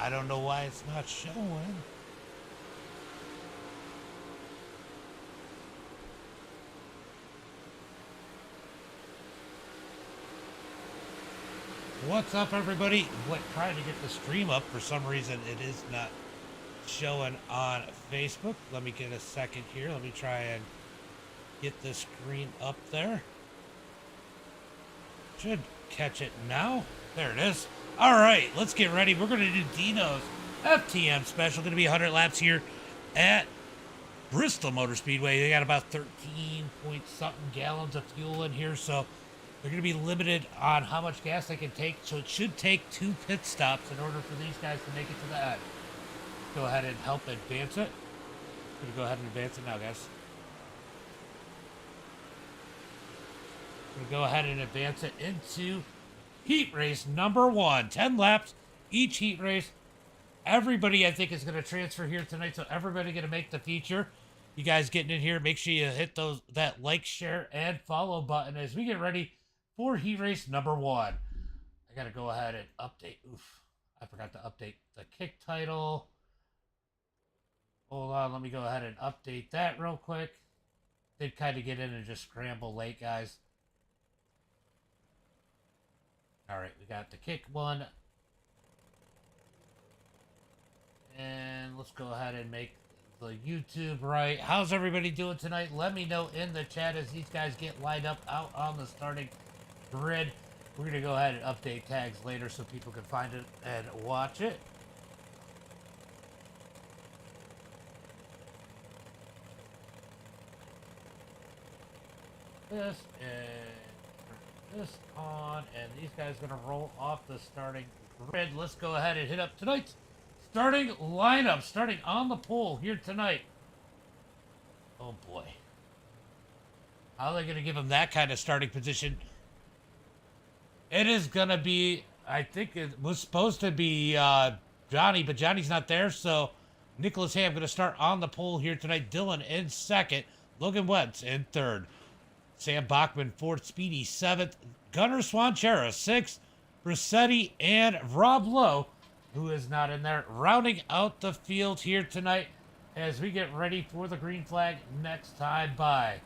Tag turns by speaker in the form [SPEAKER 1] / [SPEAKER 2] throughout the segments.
[SPEAKER 1] I don't know why it's not showing. What's up, everybody? Trying to get the stream up. For some reason, it is not showing on Facebook. Let me get a second here. Let me try and get the screen up there. Should catch it now. There it is. All right, let's get ready. We're going to do Dino's FTM special. Going to be 100 laps here at Bristol Motor Speedway. They got about 13 point something gallons of fuel in here, so they're going to be limited on how much gas they can take. So it should take 2 pit stops in order for these guys to make it to the end. Go ahead and help advance it. I'm going to go ahead and advance it now, guys. Go ahead and advance it into heat race number 1. 10 laps each heat race. Everybody, I think, is going to transfer here tonight, so everybody going to make the feature. You guys getting in here, make sure you hit that like, share, and follow button as we get ready for heat race number 1. I got to go ahead and update. Oof, I forgot to update the kick title. Hold on, let me go ahead and update that real quick. Did kind of get in and just scramble late, guys. All right, we got the kick one. And let's go ahead and make the YouTube right. How's everybody doing tonight? Let me know in the chat as these guys get lined up out on the starting grid. We're going to go ahead and update tags later so people can find it and watch it. This and this on, and these guys are going to roll off the starting grid. Let's go ahead and hit up tonight's starting lineup, starting on the pole here tonight. Oh boy. How are they going to give him that kind of starting position? It is going to be, I think it was supposed to be Johnny, but Johnny's not there, so Nicholas Ham going to start on the pole here tonight. Dylan in second. Logan Wentz in third. Sam Bachman, 4th. Speedy, 7th. Gunnar Swanchera, 6th. Brissetti and Rob Lowe, who is not in there, rounding out the field here tonight as we get ready for the green flag next time by.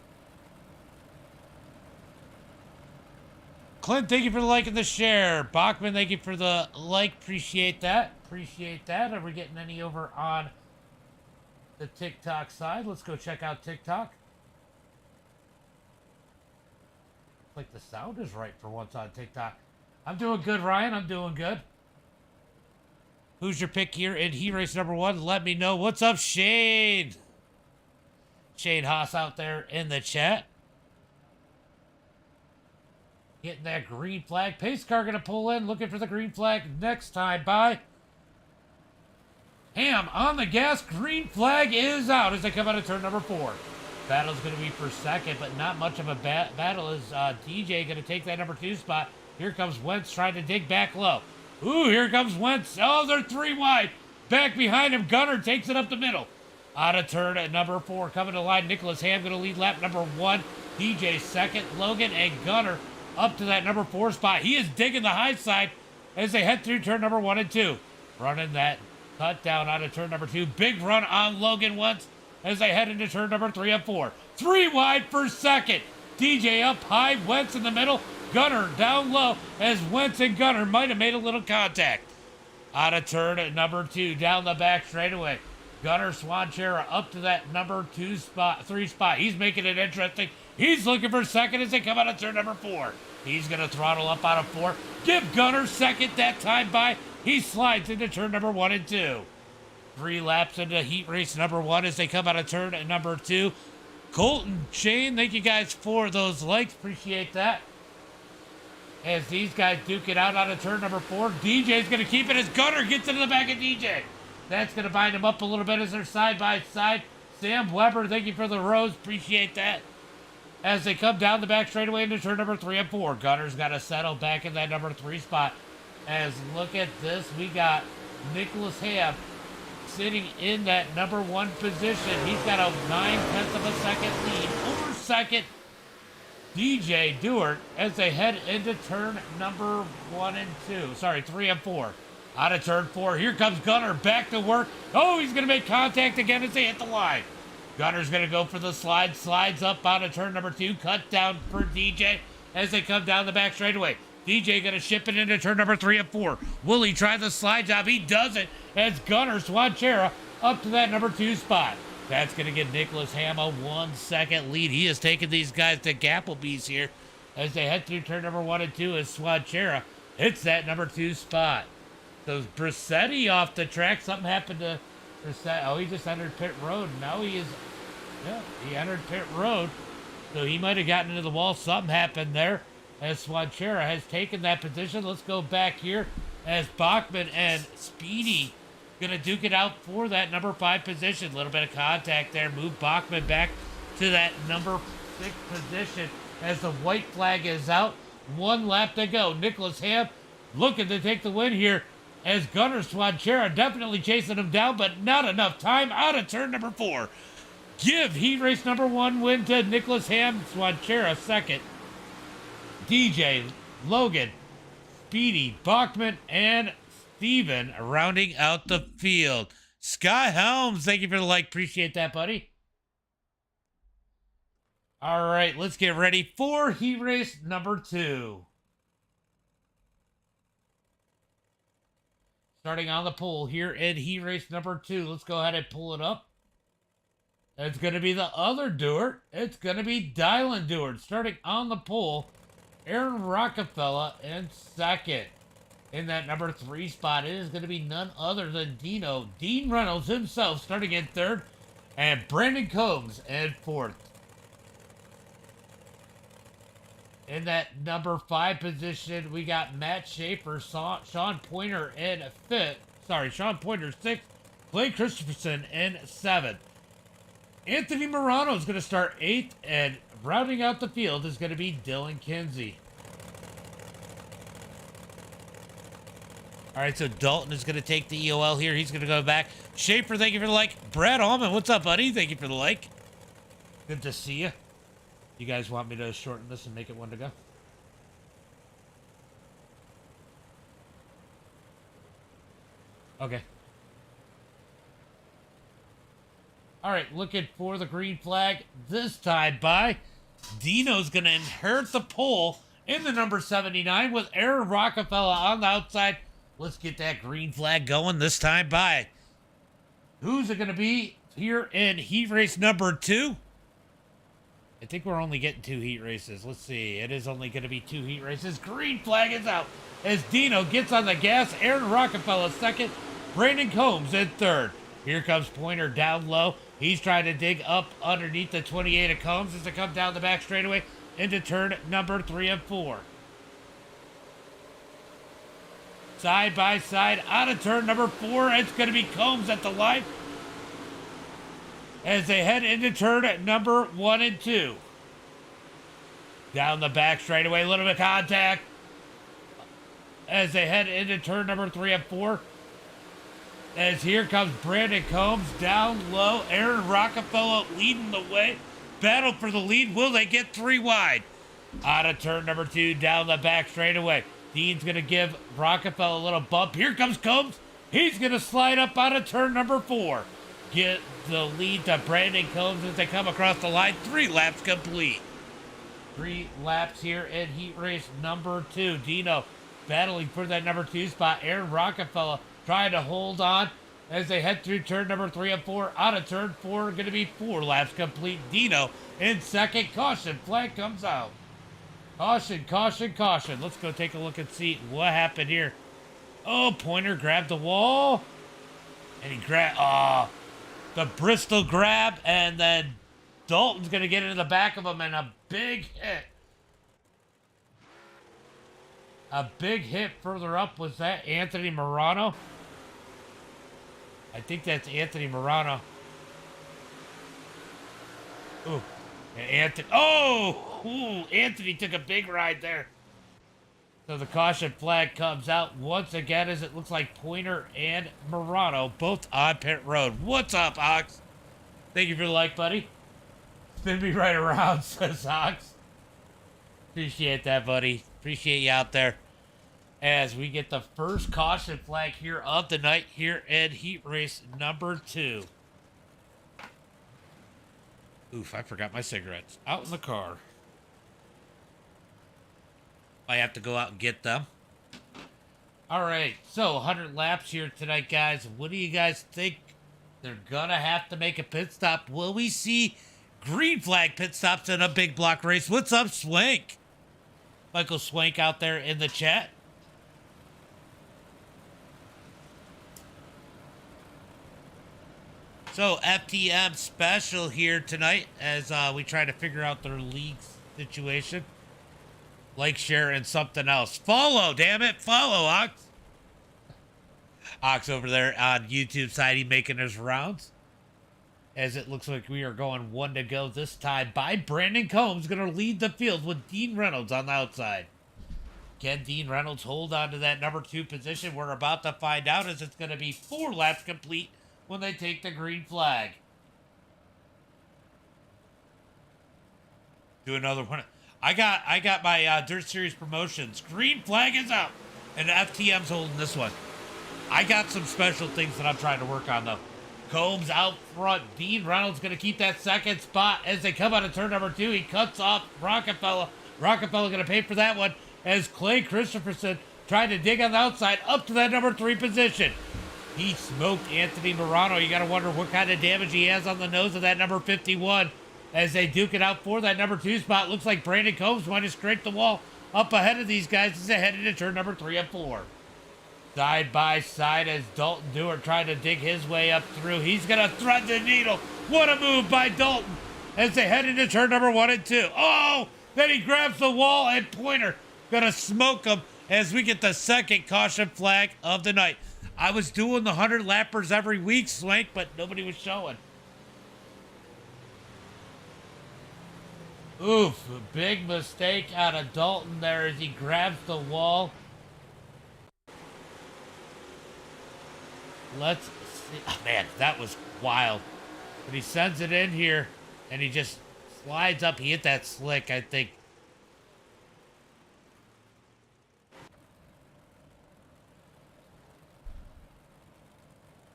[SPEAKER 1] Clint, thank you for the like and the share. Bachman, thank you for the like. Appreciate that. Appreciate that. Are we getting any over on the TikTok side? Let's go check out TikTok. Like the sound is right for once on TikTok. I'm doing good, Ryan. I'm doing good. Who's your pick here in heat race number 1? Let me know. What's up, Shane? Shane Haas out there in the chat. Getting that green flag. Pace car going to pull in. Looking for the green flag next time. Bye. Ham on the gas. Green flag is out as they come out of turn number 4. Battle's going to be for second, but not much of a battle as DJ going to take that number 2 spot. Here comes Wentz trying to dig back low. Ooh, here comes Wentz. Oh, they're 3 wide. Back behind him. Gunner takes it up the middle. Out of turn at number 4. Coming to line. Nicholas Ham going to lead lap number 1. DJ second. Logan and Gunner up to that number 4 spot. He is digging the high side as they head through turn number 1 and 2. Running that cut down out of turn number 2. Big run on Logan Wentz as they head into turn number 3 and 4. 3 wide for second. DJ up high, Wentz in the middle, Gunner down low as Wentz and Gunner might have made a little contact. Out of turn at number 2, down the back straightaway. Gunner Swanchera up to that number 3 spot. He's making it interesting. He's looking for second as they come out of turn number 4. He's going to throttle up out of 4. Give Gunner second that time by. He slides into turn number 1 and 2. 3 laps into heat race number 1 as they come out of turn at number 2. Colton, Shane, thank you guys for those likes. Appreciate that. As these guys duke it out of turn number 4. DJ's going to keep it as Gunner gets into the back of DJ. That's going to bind him up a little bit as they're side by side. Sam Weber, thank you for the rose. Appreciate that. As they come down the back straightaway into turn number 3 and 4. Gunner's got to settle back in that number 3 spot. As look at this, we got Nicholas Ham sitting in that number 1 position. He's got a 9/10 of a second lead over second DJ Dewart as they head into turn number 1 and 2. Sorry, 3 and 4. Out of turn 4. Here comes Gunner back to work. Oh, he's going to make contact again as they hit the line. Gunner's going to go for the slide. Slides up out of turn number 2. Cut down for DJ as they come down the back straightaway. DJ going to ship it into turn number 3 and 4. Will he try the slide job? He does it as Gunner Swanchera up to that number 2 spot. That's going to give Nicholas Ham a 1 second lead. He has taken these guys to Gapplebee's here as they head through turn number 1 and 2 as Swanchera hits that number 2 spot. So Brissetti off the track. Something happened to Brissetti. Oh, he just entered pit road. Now he entered pit road. So he might have gotten into the wall. Something happened there as Swanchera has taken that position. Let's go back here as Bachman and Speedy going to duke it out for that number 5 position. A little bit of contact there. Move Bachman back to that number 6 position as the white flag is out. 1 lap to go. Nicholas Ham looking to take the win here as Gunner Swanchera definitely chasing him down, but not enough time. Out of turn number 4. Give heat race number 1 win to Nicholas Ham. Swanchera second. DJ, Logan, Speedy, Bachman, and Steven rounding out the field. Sky Helms, thank you for the like. Appreciate that, buddy. All right, let's get ready for heat race number 2. Starting on the pole here in heat race number 2. Let's go ahead and pull it up. It's going to be the other Dewart. It's going to be Dylan Dewart. Starting on the pole, Aaron Rockefeller in second. In that number 3 spot, it is going to be none other than Dino. Dean Reynolds himself starting in 3rd. And Brandon Combs in 4th. In that number 5 position, we got Matt Schaefer, Sean Pointer in 5th. Sorry, Sean Pointer 6th. Clay Christopherson in 7th. Anthony Morano is going to start 8th, and rounding out the field is going to be Dylan Kinsey. All right, so Dalton is going to take the EOL here. He's going to go back. Schaefer, thank you for the like. Brad Allman, what's up, buddy? Thank you for the like. Good to see you. You guys want me to shorten this and make it 1 to go? Okay. All right, looking for the green flag this time by Dino's going to inherit the pole in the number 79 with Aaron Rockefeller on the outside. Let's get that green flag going this time by. Who's it going to be here in heat race number 2? I think we're only getting 2 heat races. Let's see. It is only going to be 2 heat races. Green flag is out as Dino gets on the gas. Aaron Rockefeller second. Brandon Combs in 3rd. Here comes Pointer down low. He's trying to dig up underneath the 28 of Combs as they come down the back straightaway into turn number 3 and 4. Side by side out of turn number 4. It's going to be Combs at the line as they head into turn number 1 and 2. Down the back straightaway, a little bit of contact as they head into turn number 3 and 4. As here comes Brandon Combs down low. Aaron Rockefeller leading the way. Battle for the lead. Will they get 3 wide? Out of turn number 2, down the back straightaway. Dean's going to give Rockefeller a little bump. Here comes Combs. He's going to slide up out of turn number 4. Get the lead to Brandon Combs as they come across the line. 3 laps complete. 3 laps here in heat race number 2. Dino battling for that number 2 spot. Aaron Rockefeller trying to hold on as they head through turn number 3 and 4. Out of turn 4, going to be 4 laps complete. Dino in second. Caution, flag comes out. Caution, caution, caution. Let's go take a look and see what happened here. Oh, Pointer grabbed the wall. And he grabbed, the Bristol grab. And then Dalton's going to get into the back of him and a big hit. A big hit further up. Was that Anthony Morano? I think that's Anthony Morano. Ooh. And Anthony. Oh! Ooh, Anthony took a big ride there. So the caution flag comes out once again as it looks like Pointer and Morano both on pit road. What's up, Ox? Thank you for the like, buddy. Spin me right around, says Ox. Appreciate that, buddy. Appreciate you out there. as we get the first caution flag here of the night here in heat race number 2. Oof, I forgot my cigarettes out in the car. I have to go out and get them. All right, so 100 laps here tonight, guys. What do you guys think? They're gonna have to make a pit stop. Will we see green flag pit stops in a big block race? What's up, Swank? Michael Swank out there in the chat. So FTM special here tonight as we try to figure out their league situation. Like, share, and something else. Follow, damn it. Follow, Ox. Ox over there on YouTube side, he making his rounds. As it looks like we are going 1 to go this time by Brandon Combs. Going to lead the field with Dean Reynolds on the outside. Can Dean Reynolds hold on to that number 2 position? We're about to find out as it's going to be 4 laps complete when they take the green flag. Do another one. I got my Dirt Series promotions. Green flag is out. And FTM's holding this one. I got some special things that I'm trying to work on, though. Combs out front. Dean Reynolds going to keep that second spot as they come out of turn number 2. He cuts off Rockefeller. Rockefeller going to pay for that one as Clay Christopherson tried to dig on the outside up to that number 3 position. He smoked Anthony Morano. You got to wonder what kind of damage he has on the nose of that number 51. As they duke it out for that number 2 spot. Looks like Brandon Combs might have scraped the wall up ahead of these guys as they head into turn number 3 and 4. Side by side as Dalton Dewar trying to dig his way up through. He's going to thread the needle. What a move by Dalton as they head into turn number 1 and 2. Oh, then he grabs the wall and Pointer going to smoke him as we get the second caution flag of the night. I was doing the 100 lappers every week, Swank, but nobody was showing. Oof, a big mistake out of Dalton there as he grabs the wall. Let's see. Oh, man, that was wild. But he sends it in here, and he just slides up. He hit that slick, I think.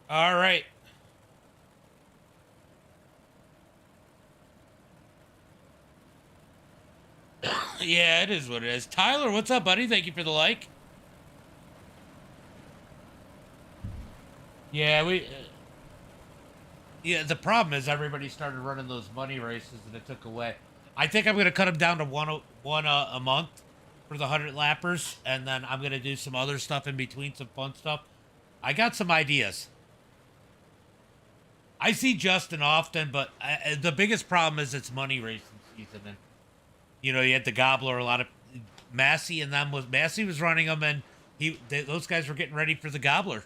[SPEAKER 1] All right. Yeah, it is what it is. Tyler, what's up, buddy? Thank you for the like. Yeah, yeah, the problem is everybody started running those money races and it took away. I think I'm going to cut them down to one a month for the 100 lappers, and then I'm going to do some other stuff in between, some fun stuff. I got some ideas. I see Justin often, but the biggest problem is it's money racing season. And, you know, you had the Gobbler, a lot of Massey, and Massey was running them, and those guys were getting ready for the Gobbler.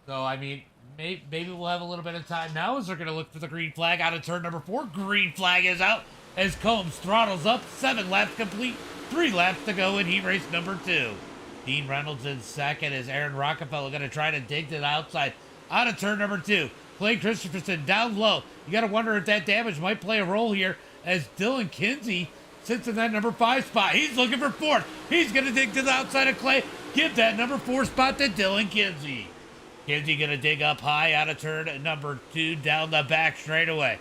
[SPEAKER 1] So, I mean, maybe we'll have a little bit of time now as they're going to look for the green flag out of turn number 4. Green flag is out as Combs throttles up. 7 laps complete. 3 laps to go in heat race number 2. Dean Reynolds in second as Aaron Rockefeller going to try to dig to the outside out of turn number 2. Clay Christopherson down low. You got to wonder if that damage might play a role here as Dylan Kinsey sits in that number 5 spot. He's looking for 4th. He's going to dig to the outside of Clay. Give that number 4 spot to Dylan Kinsey. Kinsey going to dig up high out of turn number 2 down the back straightaway.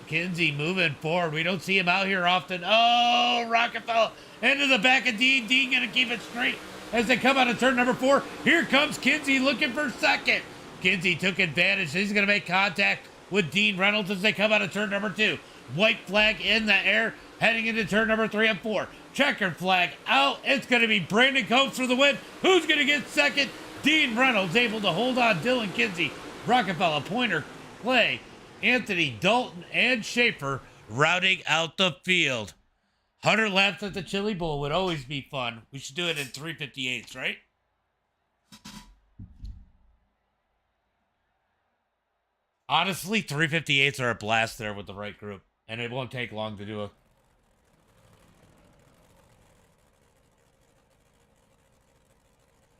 [SPEAKER 1] Kinsey moving forward. We don't see him out here often. Oh, Rockefeller into the back of Dean. Dean going to keep it straight as they come out of turn number 4. Here comes Kinsey looking for second. Kinsey took advantage. He's going to make contact with Dean Reynolds as they come out of turn number 2. White flag in the air heading into turn number 3 and 4. Checkered flag out. It's going to be Brandon Combs for the win. Who's going to get second? Dean Reynolds able to hold on. Dylan Kinsey, Rockefeller, Pointer, Clay, Anthony, Dalton, and Schaefer routing out the field. 100 laps at the Chili Bowl would always be fun. We should do it in 358s, right? Honestly, 358s are a blast there with the right group, and it won't take long to do it.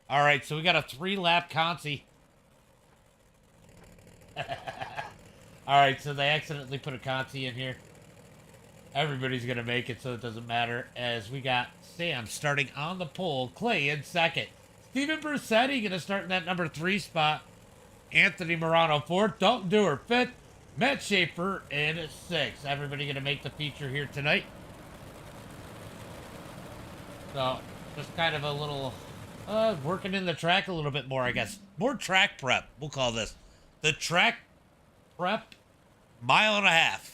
[SPEAKER 1] All right, so we got a 3-lap consi. All right, so they accidentally put a consi in here. Everybody's going to make it, so it doesn't matter. As we got Sam starting on the pole, Clay in second. Steven Bersetti going to start in that number 3 spot. Anthony Morano 4th. Dalton Dewar 5th. Matt Schaefer in 6th. Everybody going to make the feature here tonight. So, just kind of a little, working in the track a little bit more, I guess. More track prep, we'll call this. The track prep mile and a half.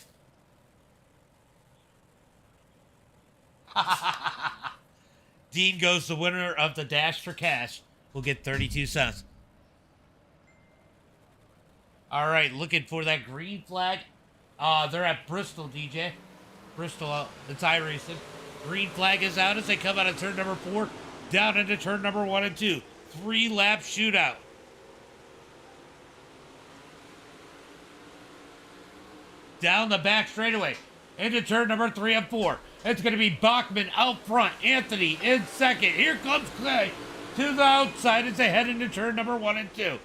[SPEAKER 1] Dean goes the winner of the Dash for Cash. We'll get 32 cents. All right, looking for that green flag. They're at Bristol, DJ. Bristol, it's iRacing. Green flag is out as they come out of turn number 4, down into turn number 1 and 2. 3-lap shootout. Down the back straightaway into turn number 3 and 4. It's going to be Bachman out front. Anthony in second. Here comes Clay to the outside as they head into turn number 1 and 2.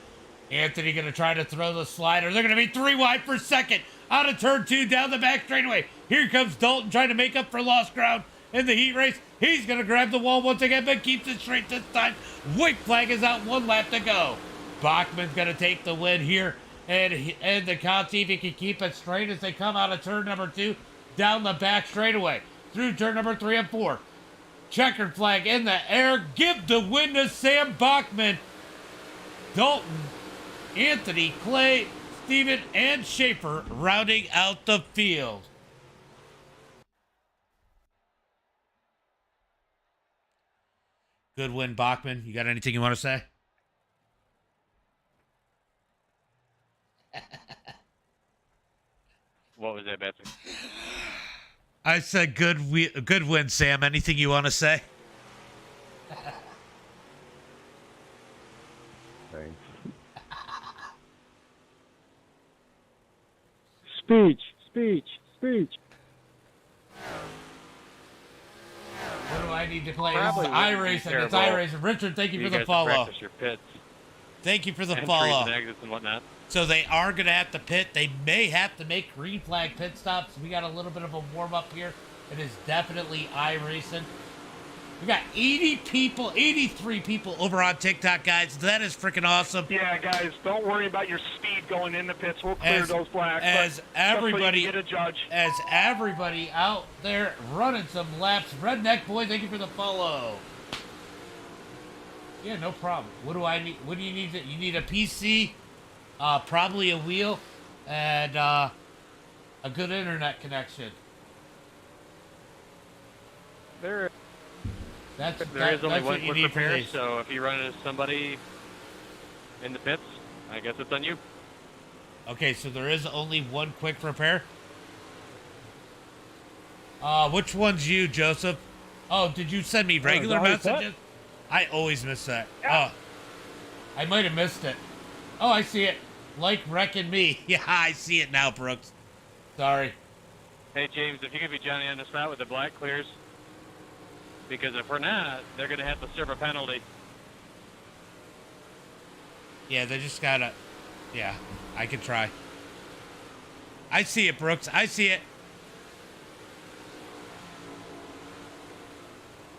[SPEAKER 1] Anthony going to try to throw the slider. They're going to be 3 wide for second. Out of turn 2, down the back straightaway. Here comes Dalton trying to make up for lost ground in the heat race. He's going to grab the wall once again, but keeps it straight this time. White flag is out, 1 lap to go. Bachman's going to take the win here. And the count, see if he can keep it straight as they come out of turn number 2, down the back straightaway. Through turn number 3 and 4. Checkered flag in the air. Give the win to Sam Bachman. Dalton, Anthony, Clay, Steven, and Schaefer rounding out the field. Good win, Bachman. You got anything you want to say?
[SPEAKER 2] What was that, Betsy?
[SPEAKER 1] I said good win, Sam. Anything you want to say?
[SPEAKER 2] Thanks. Speech.
[SPEAKER 1] What do I need to play?
[SPEAKER 2] Probably
[SPEAKER 1] This is iRacing. It's iRacing. Richard, thank you for the
[SPEAKER 2] guys
[SPEAKER 1] follow.
[SPEAKER 2] practice your pits,
[SPEAKER 1] Thank you for the
[SPEAKER 2] entries
[SPEAKER 1] follow.
[SPEAKER 2] and exits and whatnot.
[SPEAKER 1] So they are going to have to pit. They may have to make green flag pit stops. We got a little bit of a warm-up here. It is definitely iRacing. We got 80 people, 83 people over on TikTok, guys. That is freaking awesome.
[SPEAKER 3] Yeah, guys, don't worry about your speed going in the pits. We'll clear those flags.
[SPEAKER 1] As everybody,
[SPEAKER 3] get a judge.
[SPEAKER 1] As everybody out there running some laps, Redneck Boy, thank you for the follow. Yeah, no problem. What do I need? What do you need? You need a PC, probably a wheel, and a good internet connection.
[SPEAKER 2] There
[SPEAKER 1] That's
[SPEAKER 2] is only
[SPEAKER 1] that's
[SPEAKER 2] one
[SPEAKER 1] what you
[SPEAKER 2] quick
[SPEAKER 1] need for
[SPEAKER 2] repair,
[SPEAKER 1] these.
[SPEAKER 2] so if you run into somebody in the pits, I guess it's on you.
[SPEAKER 1] Okay, so there is only one quick repair. Which one's you, Joseph? Oh, did you send me regular messages? I always miss that.
[SPEAKER 3] Yeah.
[SPEAKER 1] Oh, I might have missed it. Oh, I see it. Like wrecking me. Yeah, I see it now, Brooks. Sorry.
[SPEAKER 2] Hey, James, if you could be Johnny on the spot with the black clears, because if we're not, they're going to have to serve a penalty.
[SPEAKER 1] Yeah, they just gotta... Yeah, I can try. I see it, Brooks. I see it.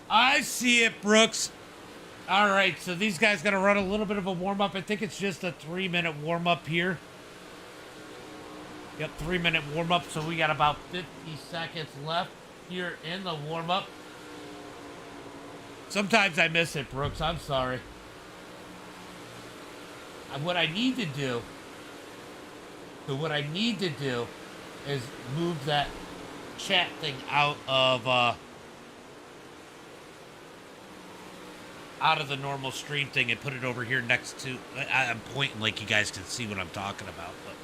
[SPEAKER 1] I see it, Brooks. All right, so these guys got to run a little bit of a warm-up. I think it's just a 3-minute warm-up here. Yep, 3-minute warm-up, so we got about 50 seconds left here in the warm-up. Sometimes I miss it, Brooks. I'm sorry. What I need to do is move that chat thing out of the normal stream thing and put it over here next to... I'm pointing like you guys can see what I'm talking about, but...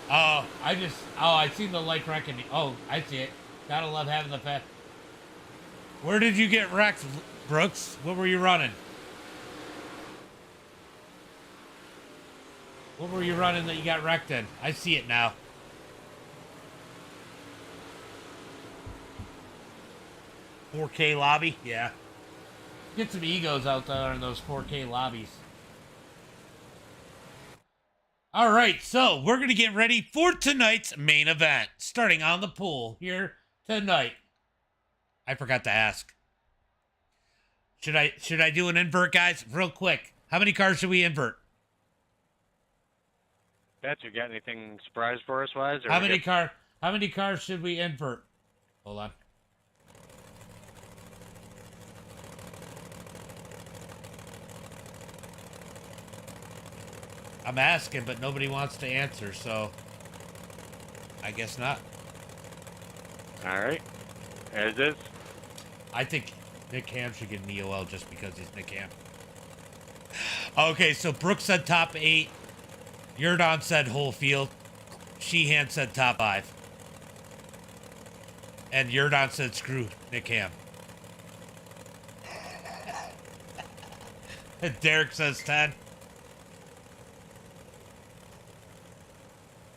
[SPEAKER 1] I seen the like wrecking me. Oh, I see it. Gotta love having the pet. Where did you get wrecked, Brooks? What were you running? What were you running that you got wrecked in? I see it now. $4K lobby? Yeah. Get some egos out there in those 4K lobbies. All right, so we're going to get ready for tonight's main event. Starting on the pool here tonight. I forgot to ask. Should I do an invert, guys? Real quick. How many cars should we invert?
[SPEAKER 2] Bet you got anything surprise for us, wise?
[SPEAKER 1] How many cars should we invert? Hold on. I'm asking, but nobody wants to answer, so I guess not.
[SPEAKER 2] All right. As is.
[SPEAKER 1] I think Nick Ham should get an EOL just because he's Nick Ham. Okay, so Brooks said top 8. Yurdon said whole field. Sheehan said top 5. And Yurdon said screw Nick Ham. Derek says 10.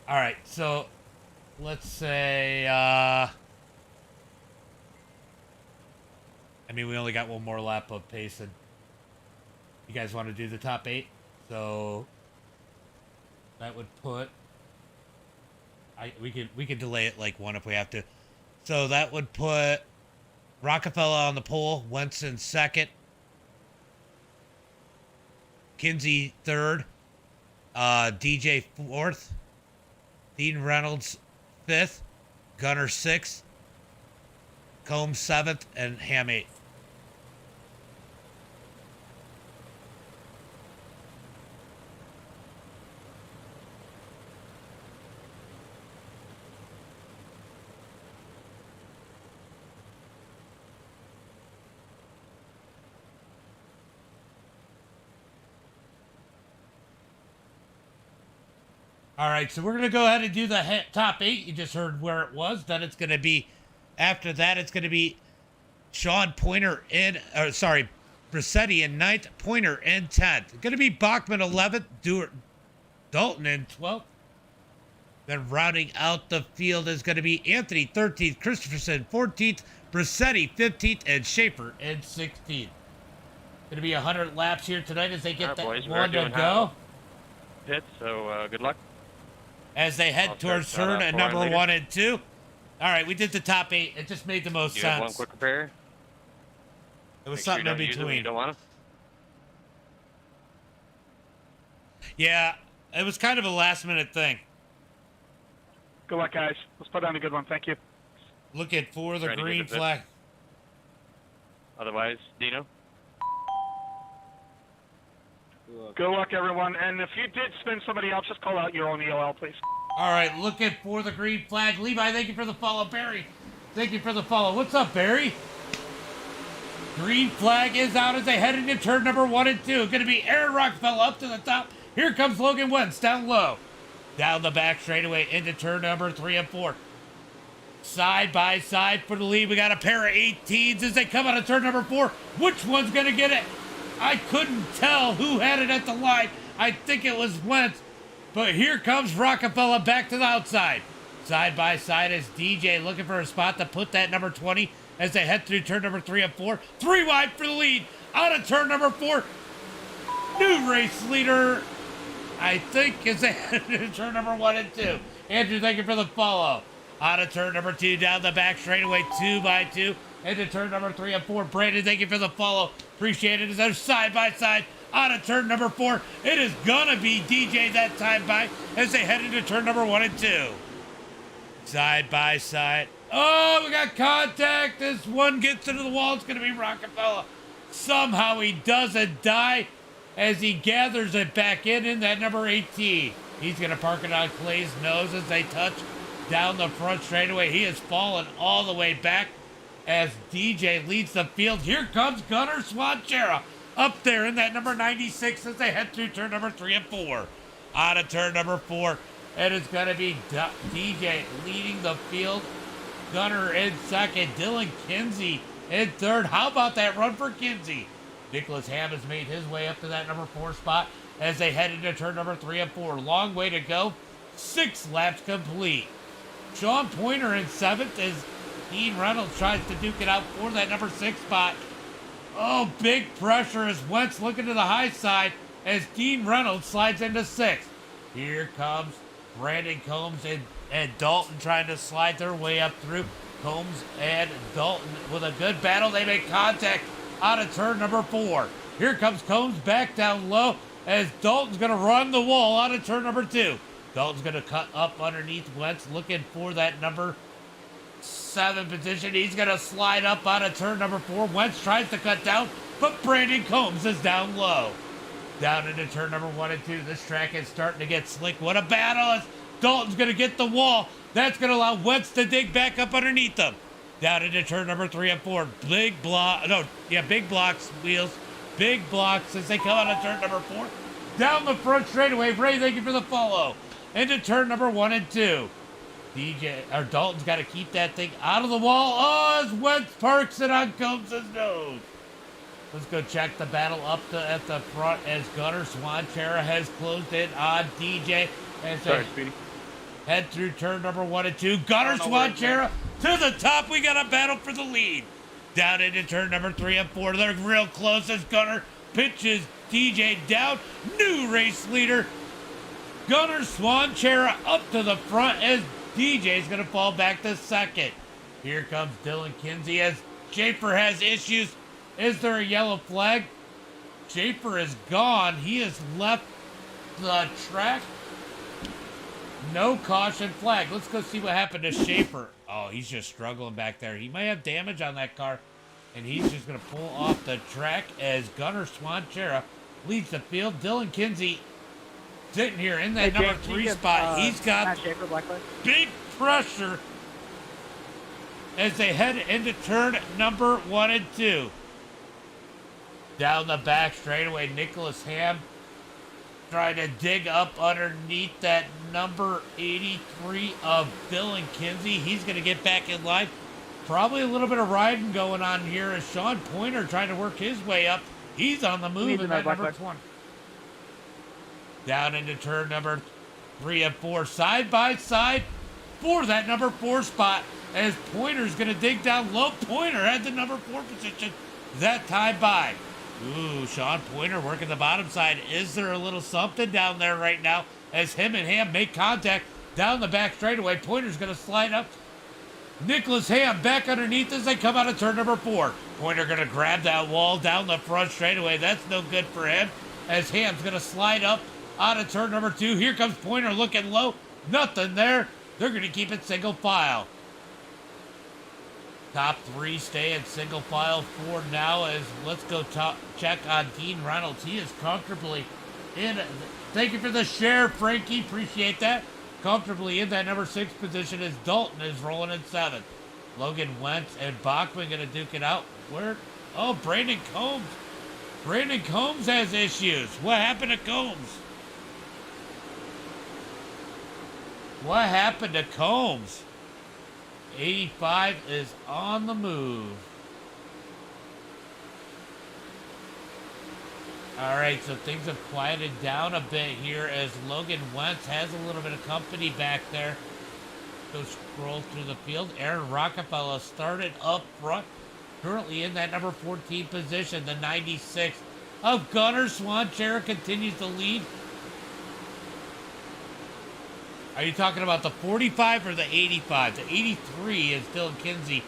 [SPEAKER 1] All right, so let's say, I mean, we only got one more lap of pacing. You guys want to do the top 8? So that would put, we could delay it like one if we have to. So that would put Rockefeller on the pole, Wentz in second, Kinsey third, DJ fourth, Dean Reynolds 5th, Gunner 6th, Combs 7th, and Ham 8th. All right, so we're going to go ahead and do the top 8. You just heard where it was. Then it's going to be, after that, it's going to be Sean Pointer in, Brissetti in 9th, Pointer in 10th. Going to be Bachman 11th, Dalton in 12th. Then rounding out the field is going to be Anthony 13th, Christopherson 14th, Brissetti 15th, and Schaefer in 16th. Going to be 100 laps here tonight as they get that
[SPEAKER 2] boys,
[SPEAKER 1] one to go.
[SPEAKER 2] Pits, so good luck.
[SPEAKER 1] As they head towards turn at number 1 and 2. All right, we did the top 8. It just made the most
[SPEAKER 2] you
[SPEAKER 1] sense.
[SPEAKER 2] Have one quick repair.
[SPEAKER 1] It was
[SPEAKER 2] Make
[SPEAKER 1] something
[SPEAKER 2] sure
[SPEAKER 1] in
[SPEAKER 2] you don't use them when
[SPEAKER 1] between.
[SPEAKER 2] you don't want them.
[SPEAKER 1] Yeah, it was kind of a last-minute thing.
[SPEAKER 3] Good luck, guys. Let's put on a good one. Thank you.
[SPEAKER 1] Looking for the
[SPEAKER 2] Trying to get
[SPEAKER 1] green
[SPEAKER 2] the bit.
[SPEAKER 1] flag.
[SPEAKER 2] Otherwise, Dino.
[SPEAKER 3] Good luck, everyone. And if you did spin somebody else, just call out your own EOL, please.
[SPEAKER 1] All right, looking for the green flag. Levi, thank you for the follow. Barry, thank you for the follow. What's up, Barry? Green flag is out as they head into turn number 1 and 2. Going to be Aaron Rockefeller up to the top. Here comes Logan Wentz down low. Down the back straightaway into turn number 3 and 4. Side by side for the lead. We got a pair of 18s as they come out of turn number 4. Which one's going to get it? I couldn't tell who had it at the line. I think it was Wentz. But here comes Rockefeller back to the outside. Side by side is DJ looking for a spot to put that number 20 as they head through turn number 3 and 4. 3 wide for the lead. Out of turn number 4. New race leader, I think, is they head into turn number 1 and 2. Andrew, thank you for the follow. Out of turn number 2, down the back straightaway, 2 by 2. Into turn number 3 and 4. Brandon, thank you for the follow. Appreciate it. As they're side by side out of turn number 4. It is gonna be DJ that time by as they head into turn number 1 and 2. Side by side. Oh, we got contact. This one gets into the wall. It's gonna be Rockefeller. Somehow he doesn't die as he gathers it back in that number 18. He's gonna park it on Clay's nose as they touch down the front straightaway. He has fallen all the way back as DJ leads the field. Here comes Gunnar Swanchera up there in that number 96 as they head through turn number 3 and 4. Out of turn number 4, it is going to be DJ leading the field. Gunnar in second. Dylan Kinsey in third. How about that run for Kinsey? Nicholas Ham has made his way up to that number 4 spot as they head into turn number 3 and 4. Long way to go. 6 laps complete. Sean Pointer in 7th as Dean Reynolds tries to duke it out for that number 6 spot. Oh, big pressure as Wentz looking to the high side as Dean Reynolds slides into 6th. Here comes Brandon Combs and Dalton trying to slide their way up through. Combs and Dalton with a good battle. They make contact out of turn number 4. Here comes Combs back down low as Dalton's going to run the wall out of turn number 2. Dalton's going to cut up underneath Wentz, looking for that number 7 position. He's going to slide up out of turn number 4. Wentz tries to cut down, but Brandon Combs is down low. Down into turn number 1 and 2. This track is starting to get slick. What a battle as Dalton's going to get the wall. That's going to allow Wentz to dig back up underneath them. Down into turn number 3 and 4. Big blocks, Wheels. Big blocks as they come out of turn number 4. Down the front straightaway. Ray, thank you for the follow. Into turn number 1 and 2. Dalton's got to keep that thing out of the wall. Oh, as Wentz parks it on Combs' nose. Let's go check the battle at the front as Gunnar Swanchera has closed in on DJ. And
[SPEAKER 3] Sorry, Speedy.
[SPEAKER 1] Head through turn number 1 and 2. Gunnar Swanchera to the top. We got a battle for the lead. Down into turn number 3 and 4. They're real close as Gunnar pitches DJ down. New race leader. Gunnar Swanchera up to the front as DJ's going to fall back to second. Here comes Dylan Kinsey as Schaefer has issues. Is there a yellow flag? Schaefer is gone. He has left the track. No caution flag. Let's go see what happened to Schaefer. Oh, he's just struggling back there. He may have damage on that car, and he's just going to pull off the track as Gunnar Swanchera leads the field. Dylan Kinsey sitting here in that number 3 spot. He's got big pressure as they head into turn number 1 and 2. Down the back straightaway, Nicholas Ham trying to dig up underneath that number 83 of Dylan Kinsey. He's going to get back in line. Probably a little bit of riding going on here as Sean Pointer trying to work his way up. He's on the move in that number 20. Down into turn number 3 and 4. Side by side for that number 4 spot as Pointer's going to dig down low. Pointer had the number 4 position that time by. Ooh, Sean Pointer working the bottom side. Is there a little something down there right now as him and Ham make contact down the back straightaway? Pointer's going to slide up. Nicholas Ham back underneath as they come out of turn number 4. Pointer going to grab that wall down the front straightaway. That's no good for him as Ham's going to slide up out of turn number 2. Here comes Pointer looking low. Nothing there. They're going to keep it single file. Top 3 stay in single file for now as let's go check on Dean Reynolds. He is comfortably in. Thank you for the share, Frankie. Appreciate that. Comfortably in that number 6 position as Dalton is rolling in 7th. Logan Wentz and Bachman going to duke it out. Where? Oh, Brandon Combs. Brandon Combs has issues. What happened to Combs? What happened to Combs? 85 is on the move. All right, so things have quieted down a bit here as Logan Wentz has a little bit of company back there. Go scroll through the field. Aaron Rockefeller started up front. Currently in that number 14 position, the 96 of Gunnar Swanchera continues to lead. Are you talking about the 45 or the 85? The 83 is Dylan Kinsey.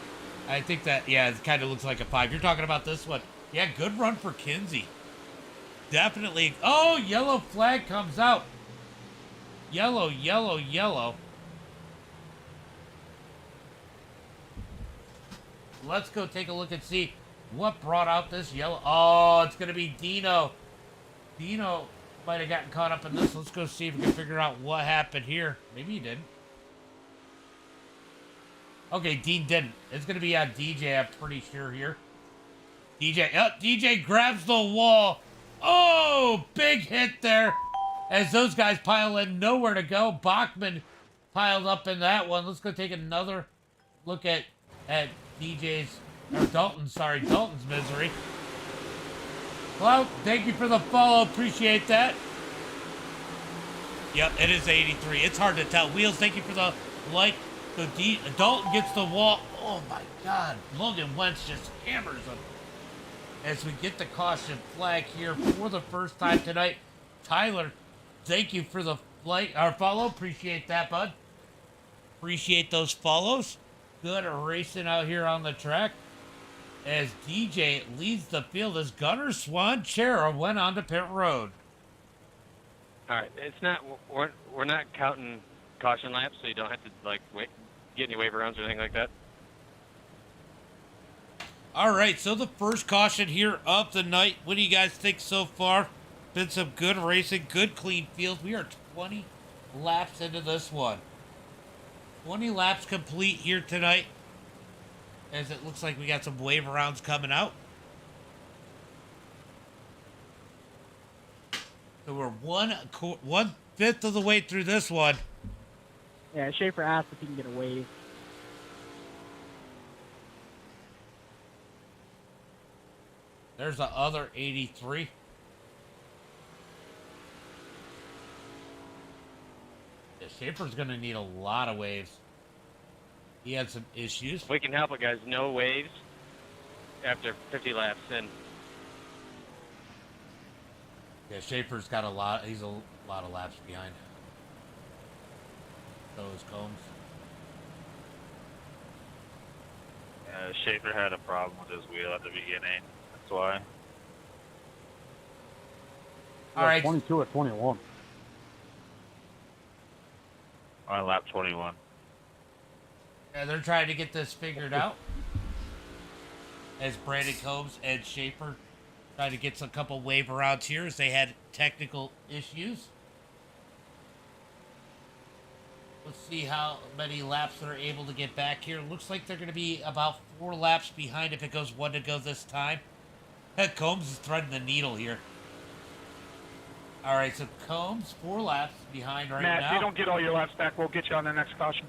[SPEAKER 1] I think that, yeah, it kind of looks like a 5. You're talking about this one. Yeah, good run for Kinsey. Definitely. Oh, yellow flag comes out. Yellow, yellow, yellow. Let's go take a look and see what brought out this yellow. Oh, it's going to be Dino. Dino might have gotten caught up in this. Let's go see if we can figure out what happened here. Maybe he didn't. Okay, Dean didn't. It's going to be on DJ, I'm pretty sure here. DJ grabs the wall. Oh, big hit there. As those guys pile in, nowhere to go. Bachman piled up in that one. Let's go take another look at Dalton's misery. Well, thank you for the follow. Appreciate that. Yep, it is 83. It's hard to tell. Wheels, thank you for the like. So Dalton gets the wall. Oh, my God. Logan Wentz just hammers him. As we get the caution flag here for the first time tonight. Tyler, thank you for the like or follow. Appreciate that, bud. Appreciate those follows. Good racing out here on the track. As DJ leads the field as Gunnar Swanchera went on to pit road.
[SPEAKER 2] All right, it's not. We're not counting caution laps, so you don't have to like get any waiver rounds or anything like that.
[SPEAKER 1] All right, so the first caution here of the night. What do you guys think so far? Been some good racing, good clean fields. We are 20 laps into this one. 20 laps complete here tonight, as it looks like we got some wave rounds coming out. So we're 1/5 of the way through this one.
[SPEAKER 4] Yeah, Schaefer asked if he can get a wave.
[SPEAKER 1] There's the other 83. Yeah, Schaefer's going to need a lot of waves. He had some issues.
[SPEAKER 2] We can help it, guys. No waves after 50 laps in.
[SPEAKER 1] Yeah, Schaefer's got a lot. He's a lot of laps behind. So is Combs.
[SPEAKER 3] Schaefer had a problem with his wheel at the beginning. That's why.
[SPEAKER 1] All right.
[SPEAKER 5] 22 at 21.
[SPEAKER 3] On lap 21.
[SPEAKER 1] Yeah, they're trying to get this figured out. As Brandon Combs and Schaefer try to get a couple wave rounds here as they had technical issues. Let's see how many laps they're able to get back here. Looks like they're going to be about 4 laps behind if it goes 1 to go this time. Combs is threading the needle here. All right, so Combs 4 laps behind right
[SPEAKER 3] Matt,
[SPEAKER 1] now.
[SPEAKER 3] if you don't get all your laps back, we'll get you on the next caution.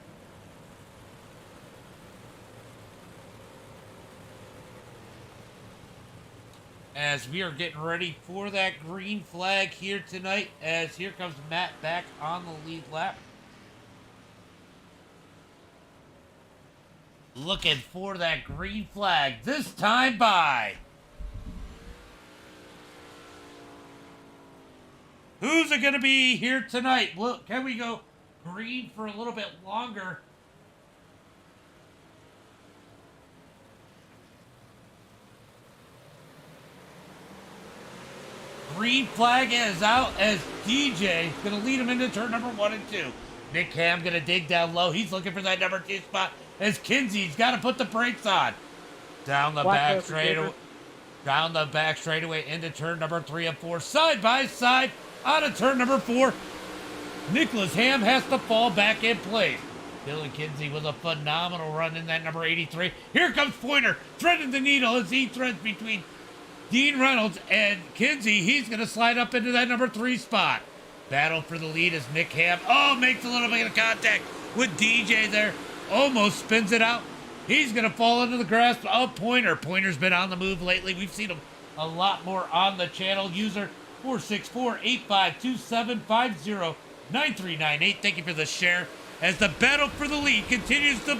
[SPEAKER 1] As we are getting ready for that green flag here tonight, as here comes Matt back on the lead lap. Looking for that green flag, this time by... Who's it going to be here tonight? Look, can we go green for a little bit longer? Green flag is out as DJ going to lead him into turn number 1 and 2. Nick Ham going to dig down low. He's looking for that number 2 spot as Kinsey's got to put the brakes on. Down the back straightaway. Down the back straightaway into turn number 3 and 4. Side by side out of turn number 4. Nicholas Ham has to fall back in place. Dylan Kinsey with a phenomenal run in that number 83. Here comes Pointer threading the needle as he threads between Dean Reynolds and Kinsey. He's going to slide up into that number 3 spot. Battle for the lead as Nick Ham, makes a little bit of contact with DJ there. Almost spins it out. He's going to fall into the grasp of Pointer. Pointer's been on the move lately. We've seen him a lot more on the channel. User 464-852750-9398. Thank you for the share. As the battle for the lead continues to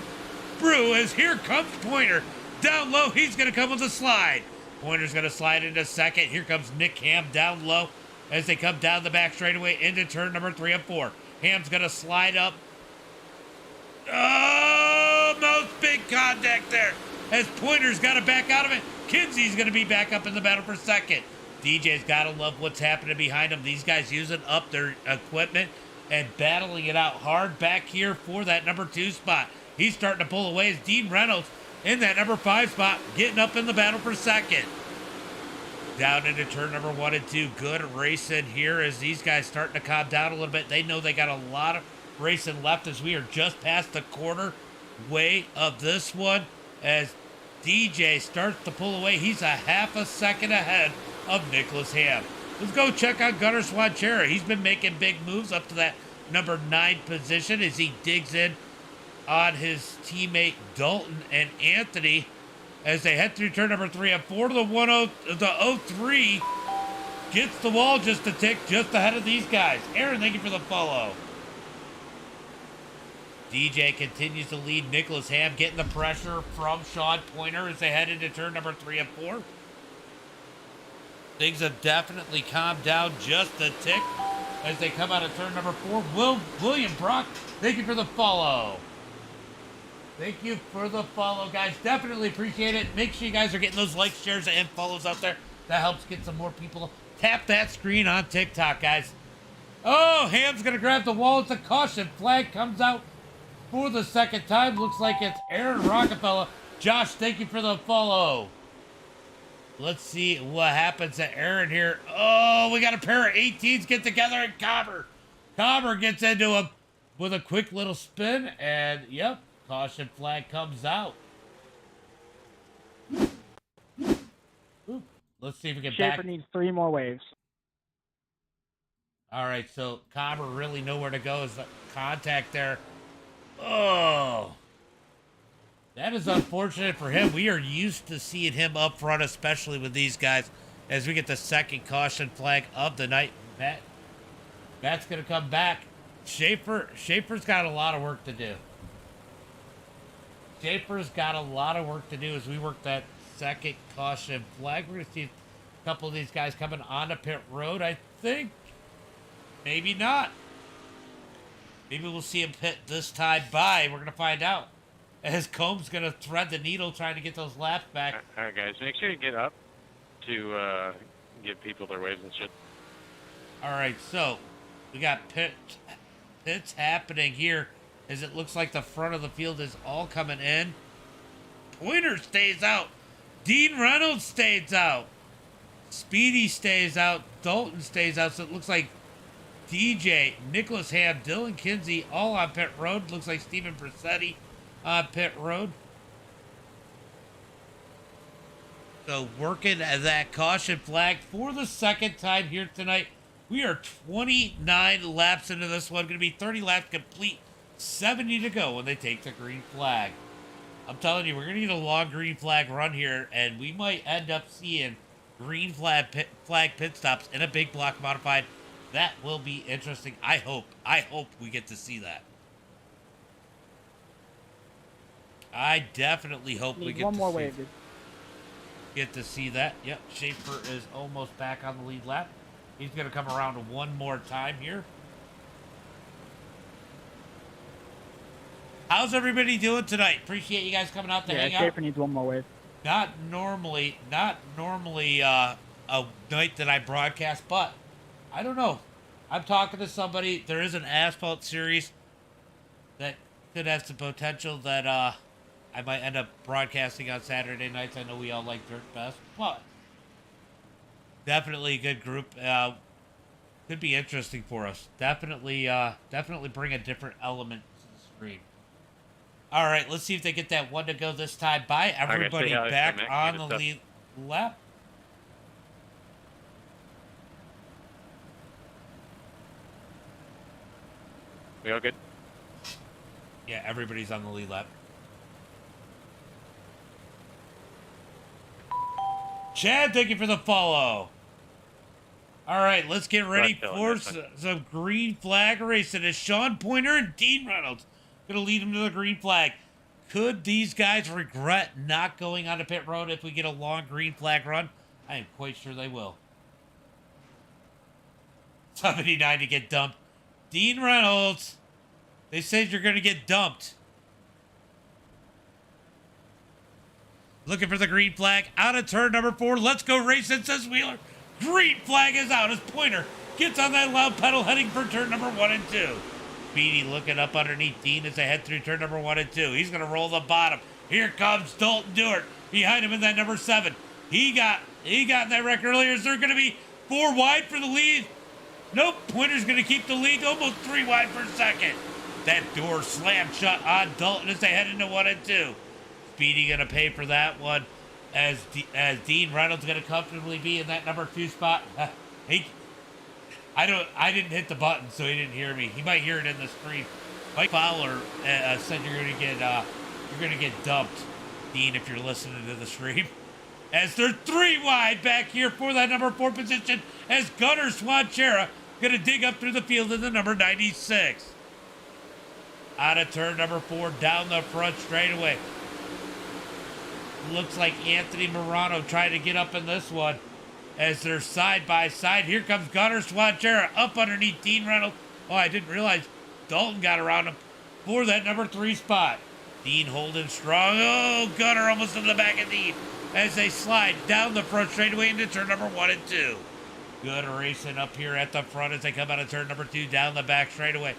[SPEAKER 1] brew, as here comes Pointer. Down low, he's going to come with a slide. Pointer's going to slide into second. Here comes Nick Ham down low as they come down the back straightaway into turn number 3 and 4. Ham's going to slide up. Almost big contact there as Pointer's got to back out of it. Kinsey's going to be back up in the battle for second. DJ's got to love what's happening behind him. These guys using up their equipment and battling it out hard back here for that number 2 spot. He's starting to pull away as Dean Reynolds in that number 5 spot, getting up in the battle for second. Down into turn number 1 and 2. Good racing here as these guys starting to calm down a little bit. They know they got a lot of racing left as we are just past the quarter way of this one. As DJ starts to pull away, he's a half a second ahead of Nicholas Ham. Let's go check out Gunnar Swanchera. He's been making big moves up to that number 9 position as he digs in on his teammate Dalton and Anthony as they head through turn number 3 and 4 to the 03. Gets the wall just a tick just ahead of these guys. Aaron, thank you for the follow. DJ continues to lead Nicholas Ham, getting the pressure from Sean Pointer as they head into turn number 3 and 4. Things have definitely calmed down just a tick as they come out of turn number 4. William Brock, thank you for the follow. Thank you for the follow, guys. Definitely appreciate it. Make sure you guys are getting those likes, shares, and follows out there. That helps get some more people. Tap that screen on TikTok, guys. Oh, Ham's going to grab the wall. It's a caution. Flag comes out for the second time. Looks like it's Aaron Rockefeller. Josh, thank you for the follow. Let's see what happens to Aaron here. Oh, we got a pair of 18s get together, and Cobber gets into him with a quick little spin, and yep, caution flag comes out. Ooh, let's see if we can
[SPEAKER 4] Schaefer needs 3 more waves.
[SPEAKER 1] All right, so Cobber really nowhere to go. Is the contact there? Oh, that is unfortunate for him. We are used to seeing him up front, especially with these guys, as we get the second caution flag of the night. Matt's going to come back. Schaefer's got a lot of work to do. Schaefer's got a lot of work to do as we work that second caution flag. We're going to see a couple of these guys coming onto pit road, I think. Maybe not. Maybe we'll see him pit this time by. We're going to find out. As Combs going to thread the needle trying to get those laps back.
[SPEAKER 2] All right, guys, make sure you get up to give people their waves and shit.
[SPEAKER 1] All right, so we got pits happening here as it looks like the front of the field is all coming in. Pointer stays out. Dean Reynolds stays out. Speedy stays out. Dalton stays out. So it looks like DJ, Nicholas Ham, Dylan Kinsey all on pit road. Looks like Steven Brissetti on pit road. So working that caution flag for the second time here tonight. We are 29 laps into this one. Going to be 30 laps complete. 70 to go when they take the green flag. I'm telling you, we're going to get a long green flag run here, and we might end up seeing green flag pit stops in a big block modified. That will be interesting. I hope we get to see that. I definitely hope we get to see that. Yep, Schaefer is almost back on the lead lap. He's going to come around one more time here. How's everybody doing tonight? Appreciate you guys coming out to hang out.
[SPEAKER 4] Schaefer needs 1 more wave.
[SPEAKER 1] Not normally a night that I broadcast, but I don't know. I'm talking to somebody. There is an asphalt series that could have some potential that I might end up broadcasting on Saturday nights. I know we all like Dirt Fest, but definitely a good group. Could be interesting for us. Definitely bring a different element to the stream. All right, let's see if they get that one to go this time by. Everybody back on the lead lap.
[SPEAKER 2] We all good?
[SPEAKER 1] Yeah, everybody's on the lead lap. Chad, thank you for the follow. All right, let's get ready for some green flag racing. It's Sean Pointer and Dean Reynolds going to lead them to the green flag. Could these guys regret not going onto pit road if we get a long green flag run? I am quite sure they will. 79 to get dumped. Dean Reynolds, they said you're going to get dumped. Looking for the green flag out of turn number 4. Let's go racing, says Wheeler. Green flag is out as Pointer gets on that loud pedal heading for turn number 1 and 2. Speedy looking up underneath Dean as they head through turn number 1 and 2. He's going to roll the bottom. Here comes Dalton Dewart behind him in that number 7. He got in that wreck earlier. Is there going to be 4 wide for the lead? Nope. Pointer's going to keep the lead. Almost 3 wide for second. That door slammed shut on Dalton as they head into 1 and 2. Speedy going to pay for that one as Dean Reynolds going to comfortably be in that number 2 spot. I didn't hit the button, so he didn't hear me. He might hear it in the stream. Mike Fowler said you're gonna get dumped, Dean, if you're listening to the stream. As they're 3 wide back here for that number 4 position, as Gunnar Swanchera gonna dig up through the field in the number 96. Out of turn number 4, down the front straightaway. Looks like Anthony Morano trying to get up in this one. as they're side by side. Here comes Gunnar Swanchera up underneath Dean Reynolds. Oh, I didn't realize Dalton got around him for that number 3 spot. Dean holding strong. Oh, Gunnar almost in the back of Dean as they slide down the front straightaway into turn number 1 and 2. Good racing up here at the front as they come out of turn number 2 down the back straightaway.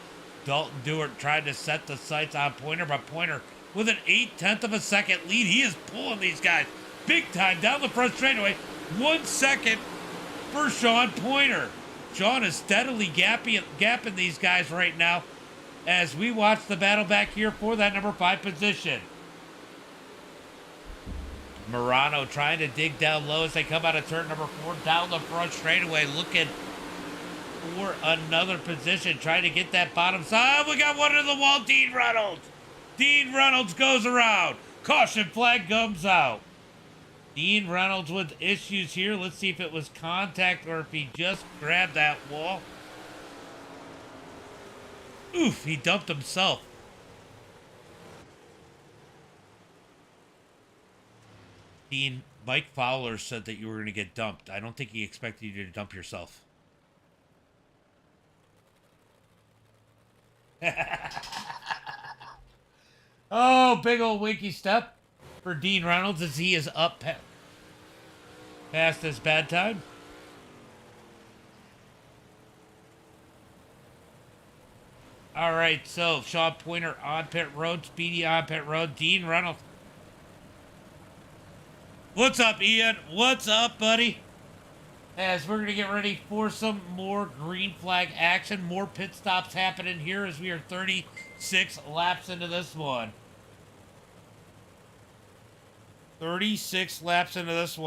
[SPEAKER 1] Dalton Dewart trying to set the sights on Pointer, but Pointer with an 1/8 of a second lead. He is pulling these guys big time down the front straightaway. 1 second for Sean Pointer. Sean is steadily gapping these guys right now as we watch the battle back here for that number 5 position. Morano trying to dig down low as they come out of turn number 4 down the front straightaway, looking for another position, trying to get that bottom side. We got one in the wall, Dean Reynolds. Dean Reynolds goes around. Caution flag comes out. Dean Reynolds with issues here. Let's see if it was contact or if he just grabbed that wall. Oof, he dumped himself. Dean, Mike Fowler said that you were going to get dumped. I don't think he expected you to dump yourself. Oh, big old winky step for Dean Reynolds as he is up past his bad time. All right, so Sean Pointer on pit road, Speedy on pit road, Dean Reynolds. What's up, Ian? What's up, buddy? As we're going to get ready for some more green flag action, more pit stops happening here as we are 36 laps into this one. 36 laps into this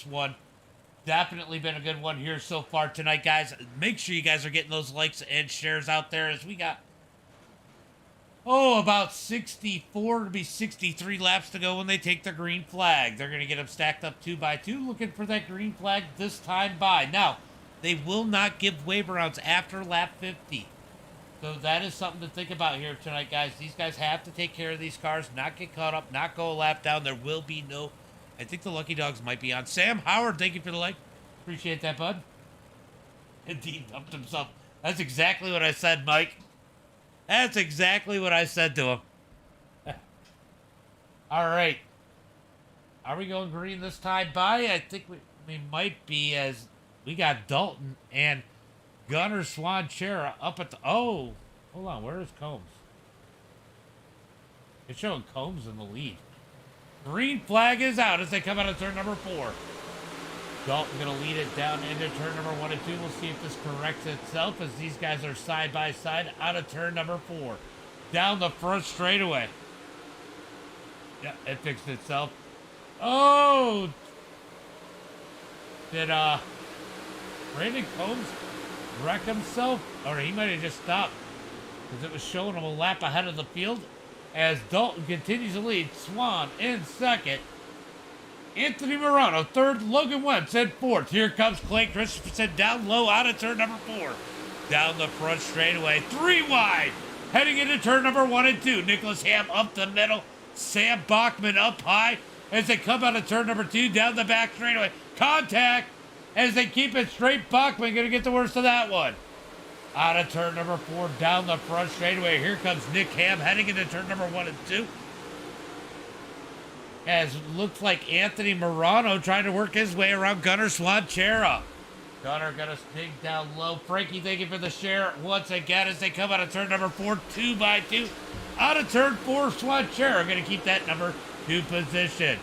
[SPEAKER 1] one. Definitely been a good one here so far tonight, guys. Make sure you guys are getting those likes and shares out there as we got, about 64 to be 63 laps to go when they take the green flag. They're going to get them stacked up 2 by 2, looking for that green flag this time by. Now, they will not give waiver rounds after lap 50. So that is something to think about here tonight, guys. These guys have to take care of these cars, not get caught up, not go a lap down. There will be no... I think the Lucky Dogs might be on. Sam Howard, thank you for the like. Appreciate that, bud. Indeed, dumped himself. That's exactly what I said, Mike. That's exactly what I said to him. All right. Are we going green this time by? I think we might be, as we got Dalton and Gunnar Swanchera up at the... Oh, hold on. Where is Combs? It's showing Combs in the lead. Green flag is out as they come out of turn number 4. Dalton going to lead it down into turn number 1 and 2. We'll see if this corrects itself as these guys are side by side out of turn number 4. Down the front straightaway. Yeah, it fixed itself. Oh! Did Brandon Combs wreck himself? Or he might have just stopped because it was showing him a lap ahead of the field. As Dalton continues to lead, Swan in second, Anthony Morano third, Logan Wentz in fourth. Here comes Clay Christensen down low out of turn number 4. Down the front straightaway, 3 wide, heading into turn number 1 and 2. Nicholas Ham up the middle, Sam Bachman up high as they come out of turn number 2 down the back straightaway. Contact as they keep it straight. Bachman going to get the worst of that one. Out of turn number 4, down the front straightaway. Here comes Nick Ham heading into turn number 1 and 2. As it looks like Anthony Morano trying to work his way around Gunnar Swanchera. Gunnar going to dig down low. Frankie, thank you for the share once again as they come out of turn number 4, 2 by 2. Out of turn 4, Swanchera going to keep that number 2 position.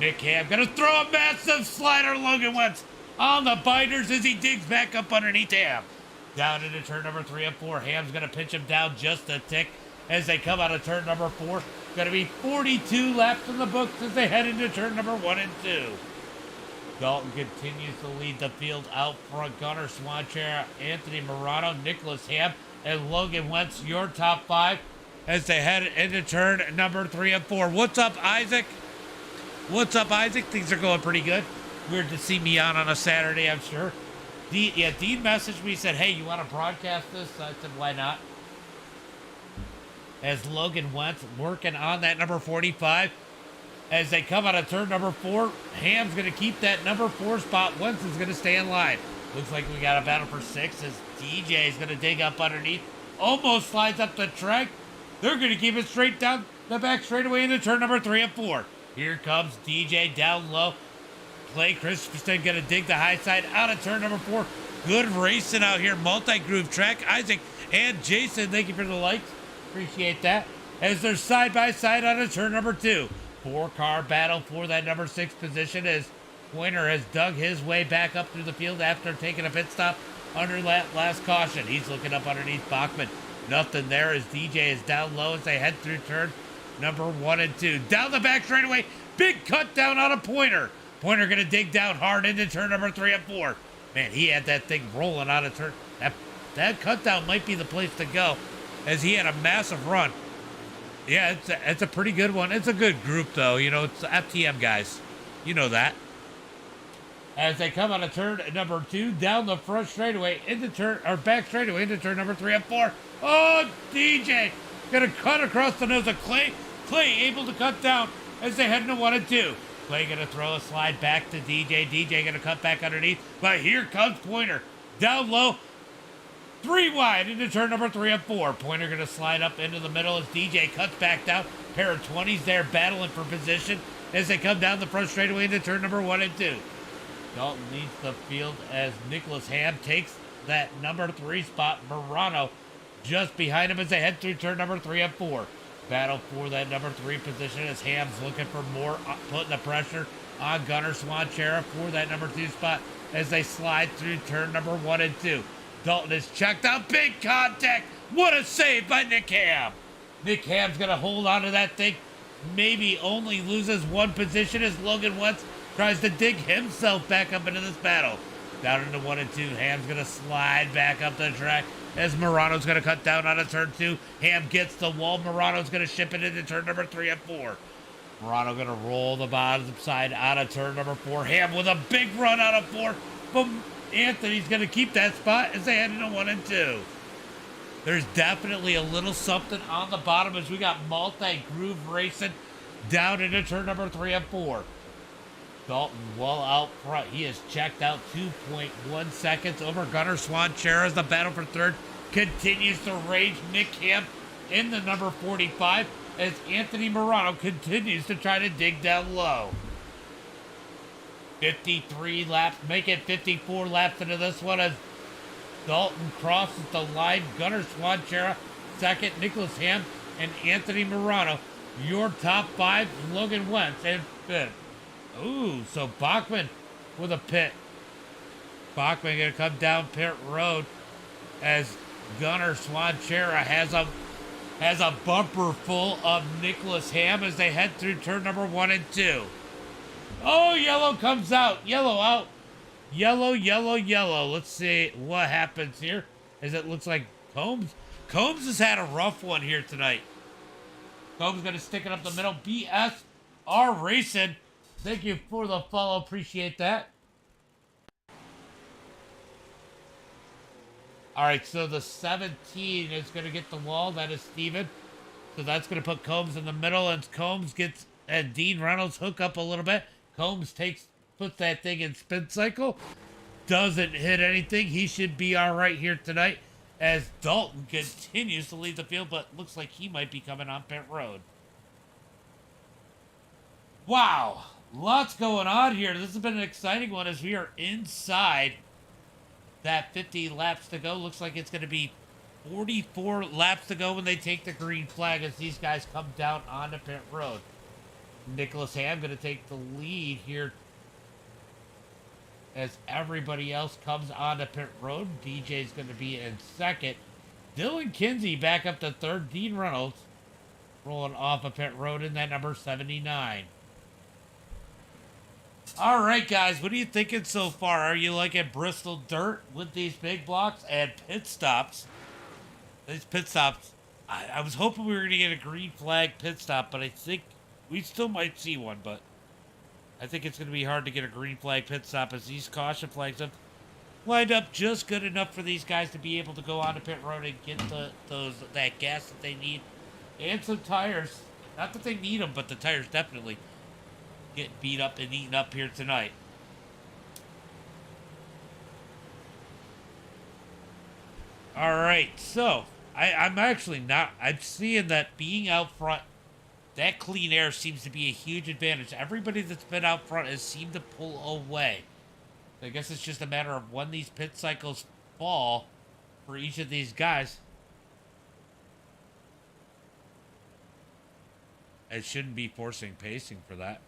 [SPEAKER 1] Nick Ham going to throw a massive slider. Logan Wentz on the binders as he digs back up underneath Ham. Down into turn number 3 and 4. Ham's going to pinch him down just a tick as they come out of turn number 4. Going to be 42 laps in the books as they head into turn number 1 and 2. Dalton continues to lead the field out front. Gunnar Swanchera, Anthony Morano, Nicholas Ham, and Logan Wentz, your top 5 as they head into turn number 3 and 4. What's up, Isaac? What's up, Isaac? Things are going pretty good. Weird to see me on a Saturday, I'm sure. Dean messaged me, said, hey, you want to broadcast this? I said, why not? as Logan Wentz working on that number 45. As they come out of turn number 4, Ham's going to keep that number 4 spot. Wentz is going to stay in line. Looks like we got a battle for 6 as DJ is going to dig up underneath. Almost slides up the track. They're going to keep it straight down the back straightaway into turn number 3 and 4. Here comes DJ down low. Clay Christensen going to dig the high side out of turn number 4. Good racing out here. Multi-groove track. Isaac and Jason, thank you for the likes. Appreciate that. As they're side by side out of turn number 2. 4-car battle for that number 6 position as Pointer has dug his way back up through the field after taking a pit stop under that last caution. He's looking up underneath Bachman. Nothing there as DJ is down low as they head through turn number 1 and 2. Down the back straightaway. Big cut down on a Pointer. Pointer going to dig down hard into turn number 3 and 4. Man, he had that thing rolling out of turn. That cut down might be the place to go as he had a massive run. Yeah, it's a pretty good one. It's a good group, though. You know, it's FTM guys. You know that. As they come out of turn number 2, down the front straightaway, into turn, or back straightaway, into turn number 3 and 4. Oh, DJ gonna cut across the nose of Clay. Clay able to cut down as they head into 1 and 2. Clay gonna throw a slide back to DJ. DJ gonna cut back underneath, but here comes Pointer. Down low. 3 wide into turn number 3 and 4. Pointer going to slide up into the middle as DJ cuts back down. Pair of 20s there battling for position as they come down the front straightaway into turn number 1 and 2. Dalton leads the field as Nicholas Ham takes that number 3 spot. Morano just behind him as they head through turn number 3 and 4. Battle for that number 3 position as Ham's looking for more, putting the pressure on Gunnar Swanchera for that number 2 spot as they slide through turn number 1 and 2. Dalton is checked out. Big contact. What a save by Nick Ham. Nick Ham's going to hold on to that thing. Maybe only loses 1 position as Logan Wentz tries to dig himself back up into this battle. Down into 1 and 2. Ham's going to slide back up the track as Morano's going to cut down out of turn 2. Ham gets the wall. Morano's going to ship it into turn number 3 and 4. Morano going to roll the bottom side out of turn number 4. Ham with a big run out of 4. Boom. Anthony's going to keep that spot as they head into 1 and 2. There's definitely a little something on the bottom as we got multi-groove racing down into turn number 3 and 4. Dalton well out front. He has checked out 2.1 seconds over Gunnar Swanchera as the battle for third continues to rage. Nick Ham in the number 45 as Anthony Morano continues to try to dig down low. 53 laps, make it 54 laps into this one as Dalton crosses the line. Gunnar Swanchera second, Nicholas Ham and Anthony Morano. Your top 5, Logan Wentz in 5th. Ooh, so Bachman with a pit. Bachman going to come down pit road as Gunnar Swanchera has a bumper full of Nicholas Ham as they head through turn number 1 and 2. Oh, yellow comes out. Yellow out. Yellow, yellow, yellow. Let's see what happens here as it looks like Combs has had a rough one here tonight. Combs going to stick it up the middle. BSR Racing. Thank you for the follow. Appreciate that. All right, so the 17 is going to get the wall. That is Steven. So that's going to put Combs in the middle. And Combs gets, and Dean Reynolds hook up a little bit. Combs puts that thing in spin cycle. Doesn't hit anything. He should be all right here tonight as Dalton continues to lead the field, but looks like he might be coming on pit road. Wow. Lots going on here. This has been an exciting one as we are inside that 50 laps to go. Looks like it's going to be 44 laps to go when they take the green flag as these guys come down onto pit road. Nicholas Ham going to take the lead here as everybody else comes onto pit road. DJ's going to be in second. Dylan Kinsey back up to third. Dean Reynolds rolling off of pit road in that number 79. All right, guys, what are you thinking so far? Are you liking Bristol dirt with these big blocks and pit stops? These pit stops, I was hoping we were going to get a green flag pit stop, but I think we still might see one, but I think it's going to be hard to get a green flag pit stop as these caution flags have lined up just good enough for these guys to be able to go onto pit road and get that gas that they need and some tires. Not that they need them, but the tires definitely get beat up and eaten up here tonight. All right, so I'm actually not. I'm seeing that being out front, that clean air seems to be a huge advantage. Everybody that's been out front has seemed to pull away. I guess it's just a matter of when these pit cycles fall for each of these guys. It shouldn't be forcing pacing for that.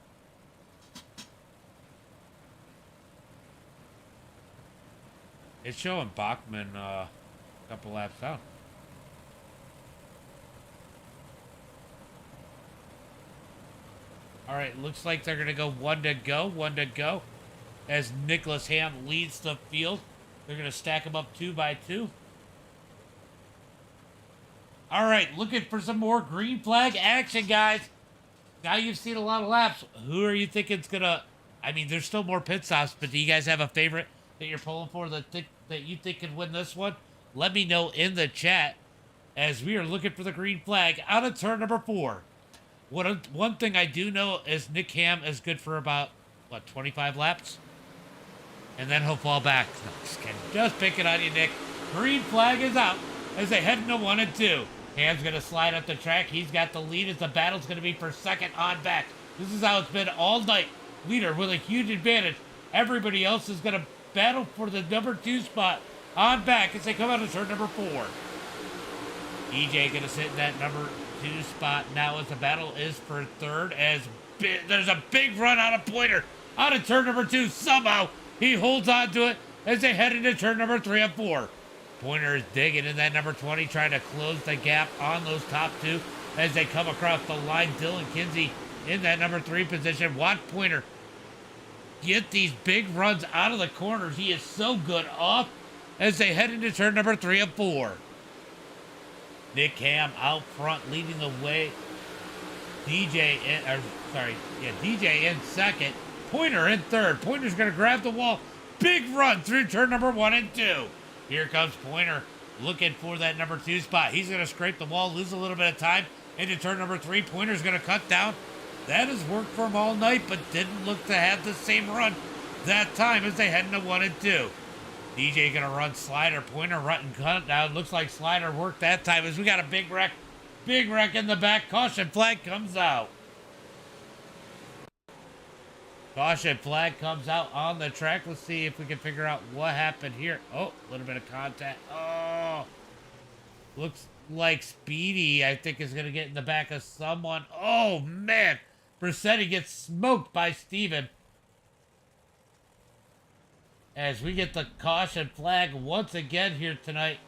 [SPEAKER 1] It's showing Bachman a couple laps down. All right, looks like they're going to go one to go. As Nicholas Ham leads the field. They're going to stack them up 2 by 2. All right, looking for some more green flag action, guys. Now you've seen a lot of laps. Who are you thinking is going to... I mean, there's still more pit stops, but do you guys have a favorite that you're pulling for that you think could win this one? Let me know in the chat as we are looking for the green flag out of turn number 4. One thing I do know is Nick Ham is good for about, 25 laps? And then he'll fall back. No, just kidding. Just picking on you, Nick. Green flag is out as they head into 1 and 2. Ham's going to slide up the track. He's got the lead as the battle's going to be for second on back. This is how it's been all night. Leader with a huge advantage. Everybody else is going to battle for the number 2 spot on back as they come out of turn number 4. EJ going to sit in that number 2 spot now as the battle is for third. There's a big run out of Pointer out of turn number 2. Somehow he holds on to it as they head into turn number 3 and 4. Pointer is digging in that number 20, trying to close the gap on those top 2 as they come across the line. Dylan Kinsey in that number 3 position. Watch Pointer get these big runs out of the corners. He is so good off as they head into turn number 3 and 4. Nick Ham out front leading the way. DJ in second. Pointer in third. Pointer's going to grab the wall. Big run through turn number 1 and 2. Here comes Pointer looking for that number 2 spot. He's going to scrape the wall, lose a little bit of time into turn number 3. Pointer's going to cut down. That has worked for him all night, but didn't look to have the same run that time as they head into 1 and 2. DJ going to run Slider. Pointer run and cut down. Looks like Slider worked that time as we got a big wreck. Big wreck in the back. Caution flag comes out. Caution flag comes out on the track. Let's see if we can figure out what happened here. Oh, a little bit of contact. Oh, looks like Speedy, I think, is going to get in the back of someone. Oh, man. Brissetti gets smoked by Steven. As we get the caution flag once again here tonight.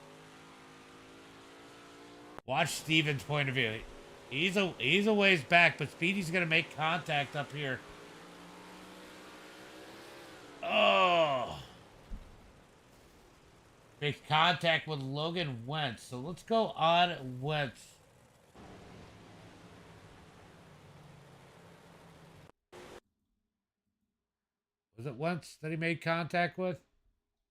[SPEAKER 1] Watch Steven's point of view. He's a ways back, but Speedy's going to make contact up here. Oh. Makes contact with Logan Wentz. So let's go on Wentz. Was it Wentz that he made contact with?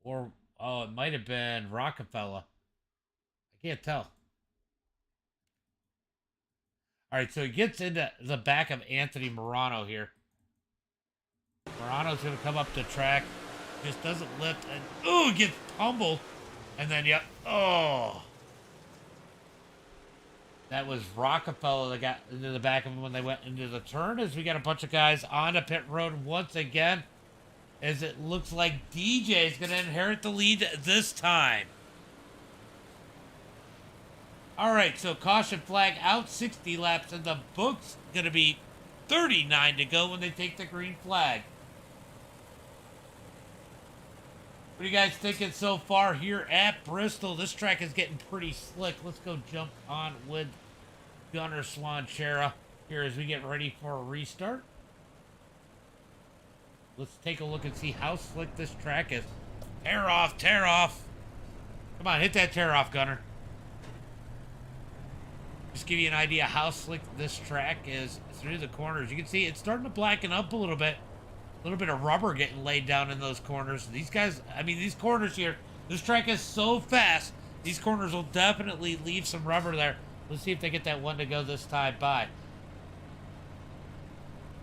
[SPEAKER 1] Or, oh, it might have been Rockefeller. I can't tell. All right, so he gets into the back of Anthony Morano here. Morano's going to come up the track. Just doesn't lift. And, ooh, gets pummeled. And then, yep. Oh. That was Rockefeller that got into the back of him when they went into the turn. As we got a bunch of guys on the pit road once again. As it looks like DJ is going to inherit the lead this time. All right, so caution flag out, 60 laps in the books. Going to be 39 to go when they take the green flag. What are you guys thinking so far here at Bristol? This track is getting pretty slick. Let's go jump on with Gunnar Swanchera here as we get ready for a restart. Let's take a look and see how slick this track is. Tear off, tear off. Come on, hit that tear off, Gunnar. Just give you an idea how slick this track is through the corners. You can see it's starting to blacken up a little bit. A little bit of rubber getting laid down in those corners. These guys, I mean, these corners here, this track is so fast. These corners will definitely leave some rubber there. Let's see if they get that one to go this time by.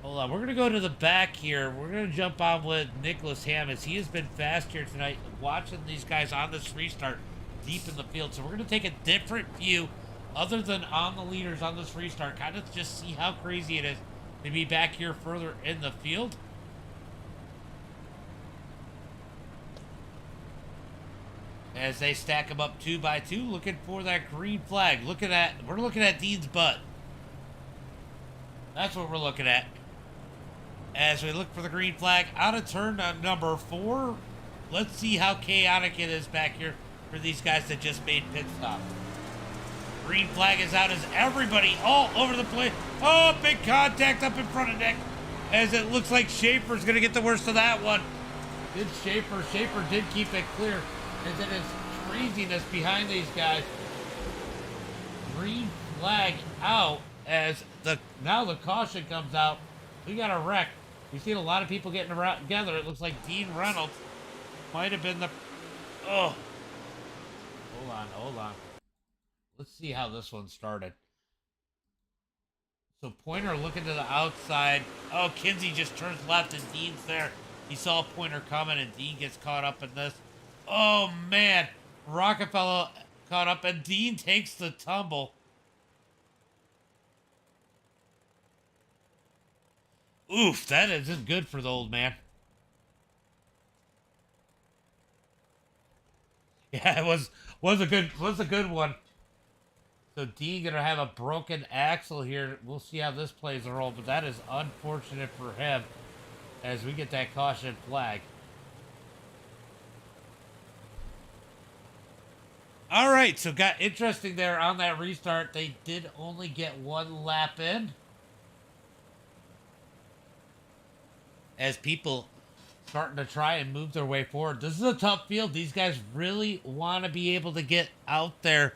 [SPEAKER 1] Hold on. We're going to go to the back here. We're going to jump on with Nicholas Hammonds. He has been fast here tonight, watching these guys on this restart deep in the field. So we're going to take a different view other than on the leaders on this restart. Kind of just see how crazy it is to be back here further in the field. As they stack them up 2 by 2, looking for that green flag. We're looking at Dean's butt. That's what we're looking at. As we look for the green flag out of turn number 4. Let's see how chaotic it is back here for these guys that just made pit stop. Green flag is out as everybody all over the place. Oh, big contact up in front of Nick. As it looks like Schaefer's going to get the worst of that one. Did Schaefer? Schaefer did keep it clear. As it is craziness behind these guys. Green flag out as now the caution comes out. We got a wreck. We've seen a lot of people getting around together. It looks like Dean Reynolds might have been the... Oh. Hold on. Let's see how this one started. So Pointer looking to the outside. Oh, Kinsey just turns left and Dean's there. He saw Pointer coming and Dean gets caught up in this. Oh, man. Rockefeller caught up and Dean takes the tumble. Oof, that isn't good for the old man. Yeah, it was a good one. So Dean gonna have a broken axle here. We'll see how this plays a role, but that is unfortunate for him as we get that caution flag. All right, so got interesting there on that restart. They did only get 1 lap in. As people starting to try and move their way forward. This is a tough field. These guys really want to be able to get out there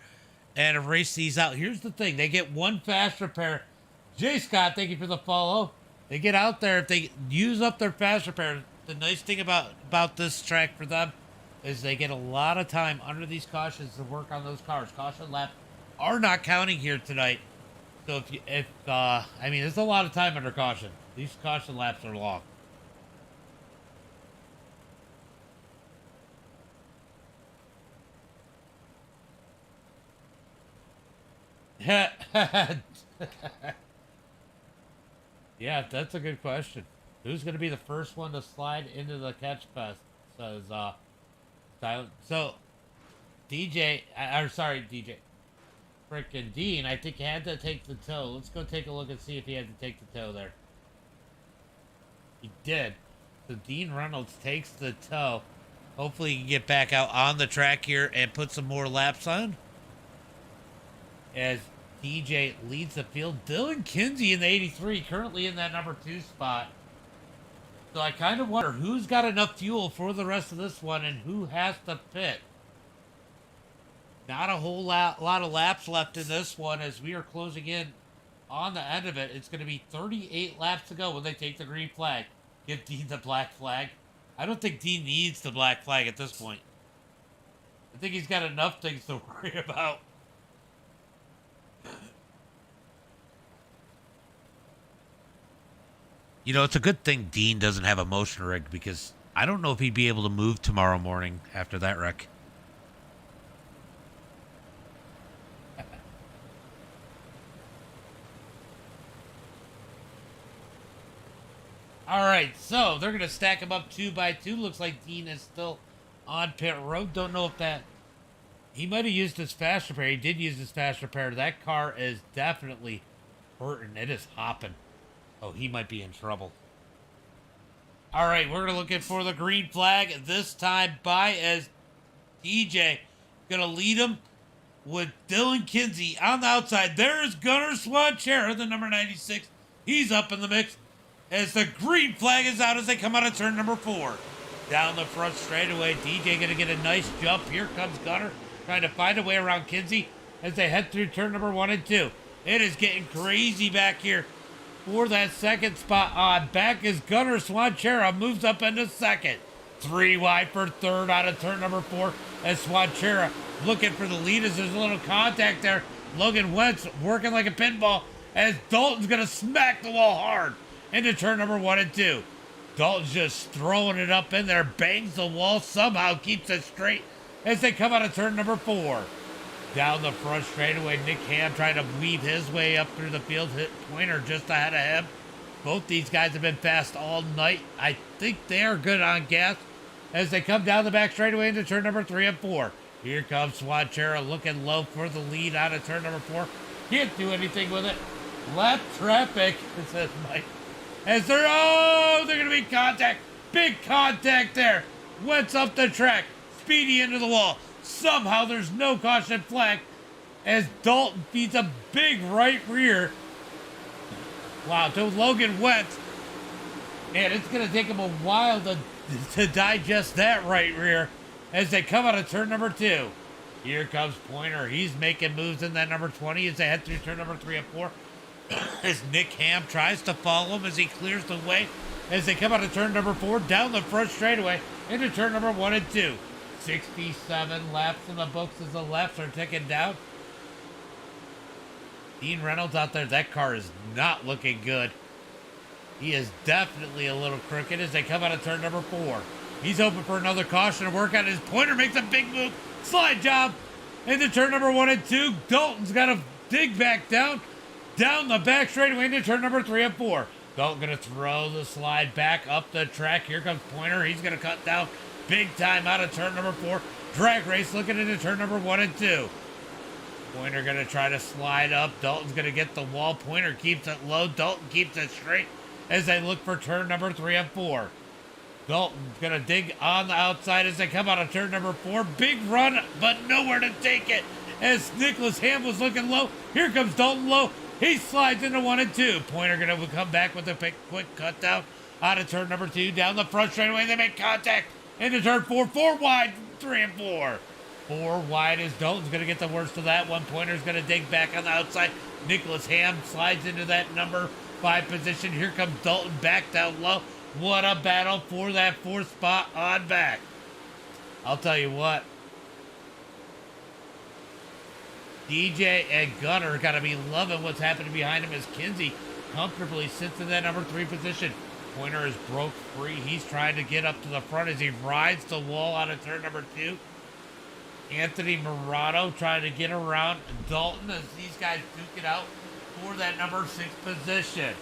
[SPEAKER 1] and race these out. Here's the thing. They get 1 fast repair. J. Scott, thank you for the follow. They get out there. If they use up their fast repair, the nice thing about this track for them is they get a lot of time under these cautions to work on those cars. Caution laps are not counting here tonight. So I mean, there's a lot of time under caution. These caution laps are long. Yeah, that's a good question. Who's going to be the first one to slide into the catch fest? Says Silent. So DJ, frickin' Dean, I think he had to take the toe. Let's go take a look and see if he had to take the toe there. He did. So Dean Reynolds takes the toe. Hopefully he can get back out on the track here and put some more laps on. As DJ leads the field. Dylan Kinsey in the 83, currently in that number 2 spot. So I kind of wonder who's got enough fuel for the rest of this one and who has to pit. Not a whole lot of laps left in this one as we are closing in on the end of it. It's going to be 38 laps to go when they take the green flag. Give Dean the black flag. I don't think Dean needs the black flag at this point. I think he's got enough things to worry about. You know, it's a good thing Dean doesn't have a motion rig because I don't know if he'd be able to move tomorrow morning after that wreck. All right, so they're going to stack him up 2 by 2. Looks like Dean is still on pit road. Don't know if that... He might have used his fast repair. He did use his fast repair. That car is definitely hurting. It is hopping. Oh, he might be in trouble. All right, we're looking for the green flag this time by as DJ going to lead him with Dylan Kinsey on the outside. There's Gunnar Swanchera, the number 96. He's up in the mix as the green flag is out as they come out of turn number 4. Down the front straightaway, DJ going to get a nice jump. Here comes Gunnar trying to find a way around Kinsey as they head through turn number 1 and 2. It is getting crazy back here for that second spot on. Back is Gunnar Swanchera, moves up into second. 3 wide for third out of turn number 4 as Swanchera looking for the lead as there's a little contact there Logan Wentz working like a pinball as Dalton's going to smack the wall hard into turn number 1 and 2. Dalton's just throwing it up in there, bangs the wall, somehow keeps it straight as they come out of turn number 4. Down the front straightaway, Nick Ham trying to weave his way up through the field, hit Pointer just ahead of him. Both these guys have been fast all night. I think they are good on gas as they come down the back straightaway into turn number 3 and 4. Here comes Swanchera looking low for the lead out of turn number 4. Can't do anything with it. Lap traffic, says Mike. As they're going to be contact. Big contact there. Wentz up the track. Speedy into the wall. Somehow there's no caution flag as Dalton feeds a big right rear. Wow, to Logan Wentz. And it's going to take him a while to digest that right rear as they come out of turn number 2. Here comes Pointer. He's making moves in that number 20 as they head through turn number 3 and 4. As Nick Ham tries to follow him as he clears the way as they come out of turn number 4 down the front straightaway into turn number 1 and 2. 67 laps in the books as the laps are ticking down. Dean Reynolds out there, that car is not looking good. He is definitely a little crooked as they come out of turn number 4. He's hoping for another caution to work out. His Pointer makes a big move. Slide job into turn number 1 and 2. Dalton's got to dig back down the back straightaway into turn number 3 and 4. Dalton going to throw the slide back up the track. Here comes Pointer. He's going to cut down big time out of turn number 4. Drag race looking into turn number 1 and 2. Pointer going to try to slide up. Dalton's going to get the wall. Pointer keeps it low. Dalton keeps it straight as they look for turn number 3 and 4. Dalton's going to dig on the outside as they come out of turn number 4. Big run, but nowhere to take it as Nicholas Ham was looking low. Here comes Dalton low. He slides into 1 and 2. Pointer going to come back with a quick cut down out of turn number 2. Down the front straightaway, they make contact into turn 4. 4 wide, 3 and 4. 4 wide as Dalton's going to get the worst of that one. Pointer's going to dig back on the outside. Nicholas Ham slides into that number 5 position. Here comes Dalton back down low. What a battle for that 4th spot on back. I'll tell you what. DJ and Gunner got to be loving what's happening behind him as Kinsey comfortably sits in that number 3 position. Pointer is broke free. He's trying to get up to the front as he rides the wall out of turn number 2. Anthony Murado trying to get around Dalton as these guys duke it out for that number 6 position.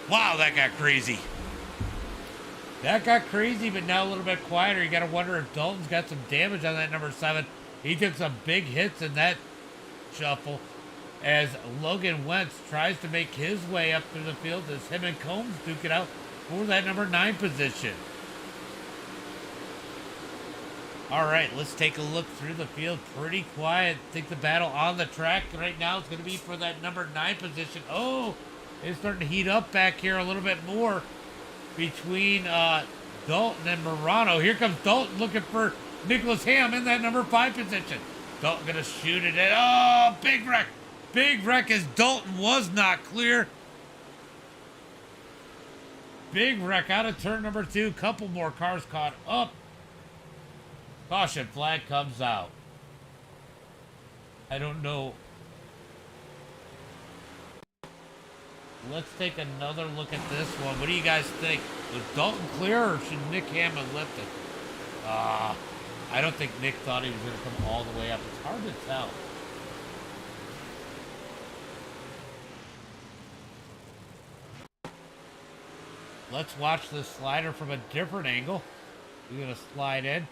[SPEAKER 1] Wow, that got crazy. That got crazy, but now a little bit quieter. You got to wonder if Dalton's got some damage on that number 7. He took some big hits in that shuffle as Logan Wentz tries to make his way up through the field as him and Combs duke it out for that number 9 position. All right, let's take a look through the field. Pretty quiet. I think the battle on the track right now is going to be for that number 9 position. Oh, it's starting to heat up back here a little bit more between Dalton and Murano. Here comes Dalton looking for Nicholas Ham in that number 5 position. Dalton going to shoot it in. Oh, big wreck. Big wreck as Dalton was not clear. Big wreck out of turn number 2. Couple more cars caught up. Caution flag comes out. I don't know. Let's take another look at this one. What do you guys think? Was Dalton clear or should Nick Ham have lifted? I don't think Nick thought he was going to come all the way up. It's hard to tell. Let's watch this slider from a different angle. He's going to slide in.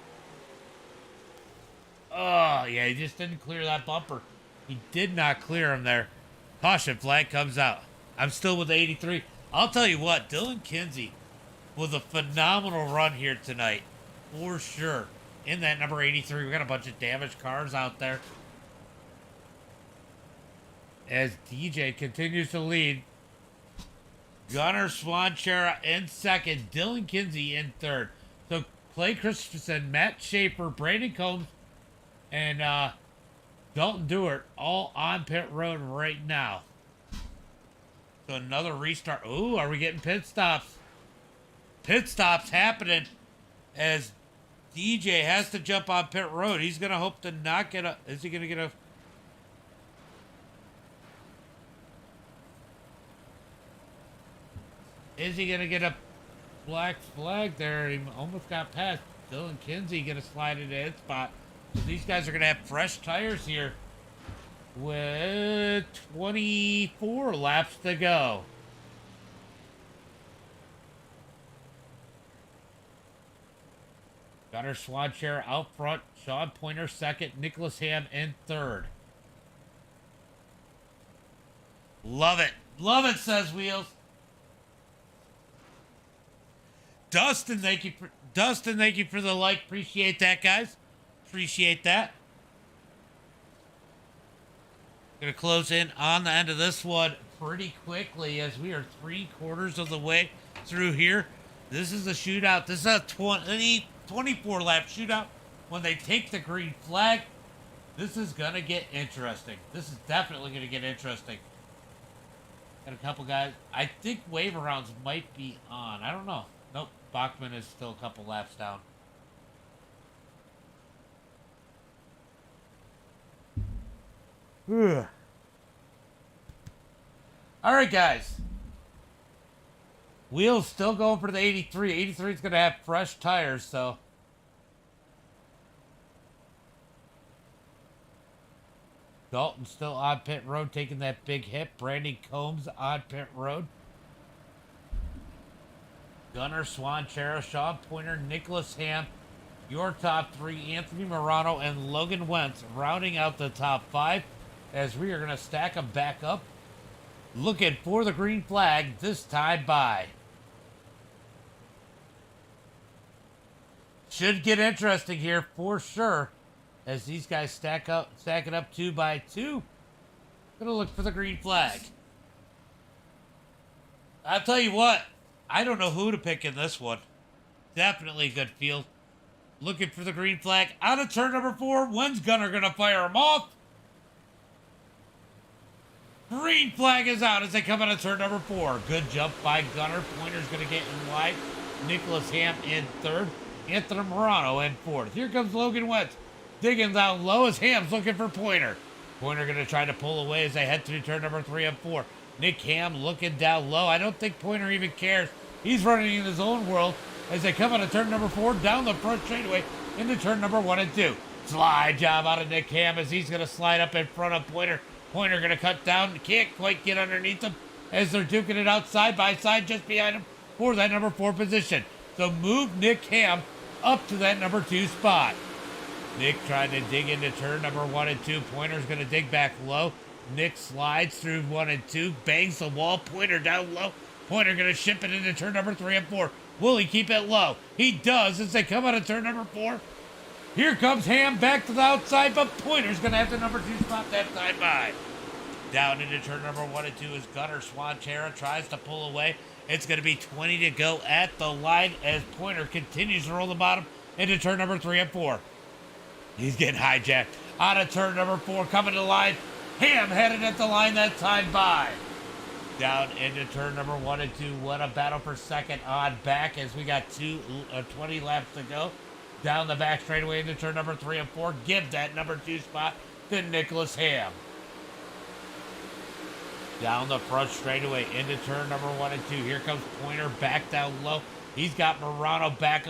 [SPEAKER 1] Oh, yeah, he just didn't clear that bumper. He did not clear him there. Caution flag comes out. I'm still with 83. I'll tell you what, Dylan Kinsey with a phenomenal run here tonight. For sure. In that number 83, we got a bunch of damaged cars out there. As DJ continues to lead. Gunnar Swanchera in second. Dylan Kinsey in third. So Clay Christensen, Matt Schaefer, Brandon Combs, and Dalton Dewart all on pit road right now. So another restart. Ooh, are we getting pit stops? Pit stops happening as DJ has to jump on pit road. He's going to hope to not get a... Is he going to get a... Is he going to get a black flag there? He almost got past. Dylan Kinsey going to slide into his spot. So these guys are going to have fresh tires here with 24 laps to go. Gunnar Swanshare out front. Sean Pointer second. Nicholas Ham in third. Love it. Love it, says Wheels. Dustin, thank you for the like. Appreciate that, guys. Appreciate that. Gonna close in on the end of this one pretty quickly as we are 3/4 of the way through here. This is a shootout. This is a 24 lap shootout. When they take the green flag, this is gonna get interesting. This is definitely gonna get interesting. Got a couple guys. I think wave rounds might be on. I don't know. Nope. Bachman is still a couple laps down. All right, guys. Wheels still going for the 83. 83 is going to have fresh tires, so. Dalton still on pit road, taking that big hit. Brandon Combs on pit road. Gunnar Swanchera, Sean Pointer, Nicholas Ham, your top three, Anthony Morano and Logan Wentz, rounding out the top five as we are going to stack them back up. Looking for the green flag this time by. Should get interesting here for sure as these guys stack it up 2 by 2. Gonna look for the green flag. I'll tell you what, I don't know who to pick in this one. Definitely a good field. Looking for the green flag out of turn number 4. When's Gunner gonna fire him off? Green flag is out as they come out of turn number 4. Good jump by Gunner. Pointer's going to get in wide. Nicholas Ham in third. Anthony Morano in fourth. Here comes Logan Wentz. Digging down low as Ham's looking for Pointer. Pointer going to try to pull away as they head through turn number 3 and 4. Nick Ham looking down low. I don't think Pointer even cares. He's running in his own world as they come out of turn number 4 down the front straightaway into turn number 1 and 2. Slide job out of Nick Ham as he's going to slide up in front of Pointer. Pointer going to cut down. Can't quite get underneath them as they're duking it out side by side just behind him for that number 4 position. So move Nick Ham up to that number 2 spot. Nick trying to dig into turn number 1 and 2. Pointer's going to dig back low. Nick slides through 1 and 2. Bangs the wall. Pointer down low. Pointer going to ship it into turn number 3 and 4. Will he keep it low? He does as they come out of turn number 4. Here comes Ham back to the outside, but Pointer's going to have the number 2 spot that time by. Down into turn number 1 and 2 is Gunnar Swanchera. Tries to pull away. It's going to be 20 to go at the line as Pointer continues to roll the bottom into turn number 3 and 4. He's getting hijacked. Out of turn number 4, coming to the line. Ham headed at the line that time by. Down into turn number 1 and 2. What a battle for second on back as we got 20 laps to go. Down the back straightaway into turn number 3 and 4. Give that number 2 spot to Nicholas Ham. Down the front straightaway into turn number 1 and 2. Here comes Pointer back down low. He's got Morano back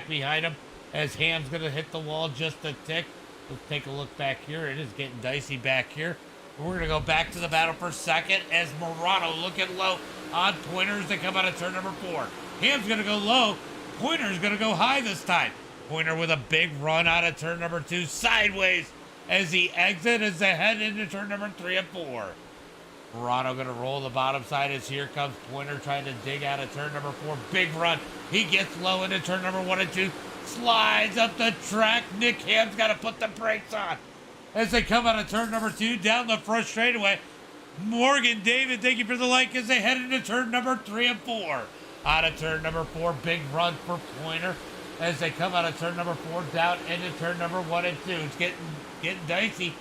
[SPEAKER 1] behind him as Ham's going to hit the wall just a tick. Let's take a look back here. It is getting dicey back here. We're going to go back to the battle for second as Morano looking low on Pointer as they come out of turn number 4. Ham's going to go low. Pointer's going to go high this time. Pointer with a big run out of turn number 2 sideways as he exits as they head into turn number 3 and 4. Morano going to roll the bottom side as here comes Pointer trying to dig out of turn number 4. Big run. He gets low into turn number 1 and 2. Slides up the track. Nick Ham's got to put the brakes on as they come out of turn number 2 down the front straightaway. Morgan David, thank you for the like as they head into turn number 3 and 4. Out of turn number 4, big run for Pointer as they come out of turn number 4 down into turn number 1 and 2. It's getting dicey.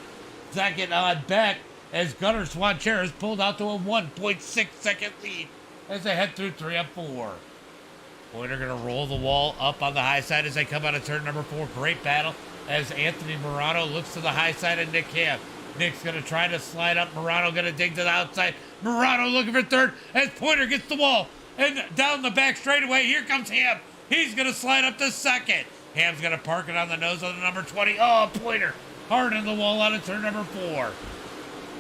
[SPEAKER 1] Second on back as Gunnar Swanchera is pulled out to a 1.6 second lead as they head through 3 and 4. Pointer going to roll the wall up on the high side as they come out of turn number 4. Great battle as Anthony Morano looks to the high side of Nick Ham. Nick's going to try to slide up. Morano going to dig to the outside. Morano looking for third as Pointer gets the wall. And down the back straightaway, here comes Ham. He's going to slide up to second. Ham's going to park it on the nose of the number 20. Oh, Pointer. Hard in the wall out of turn number 4.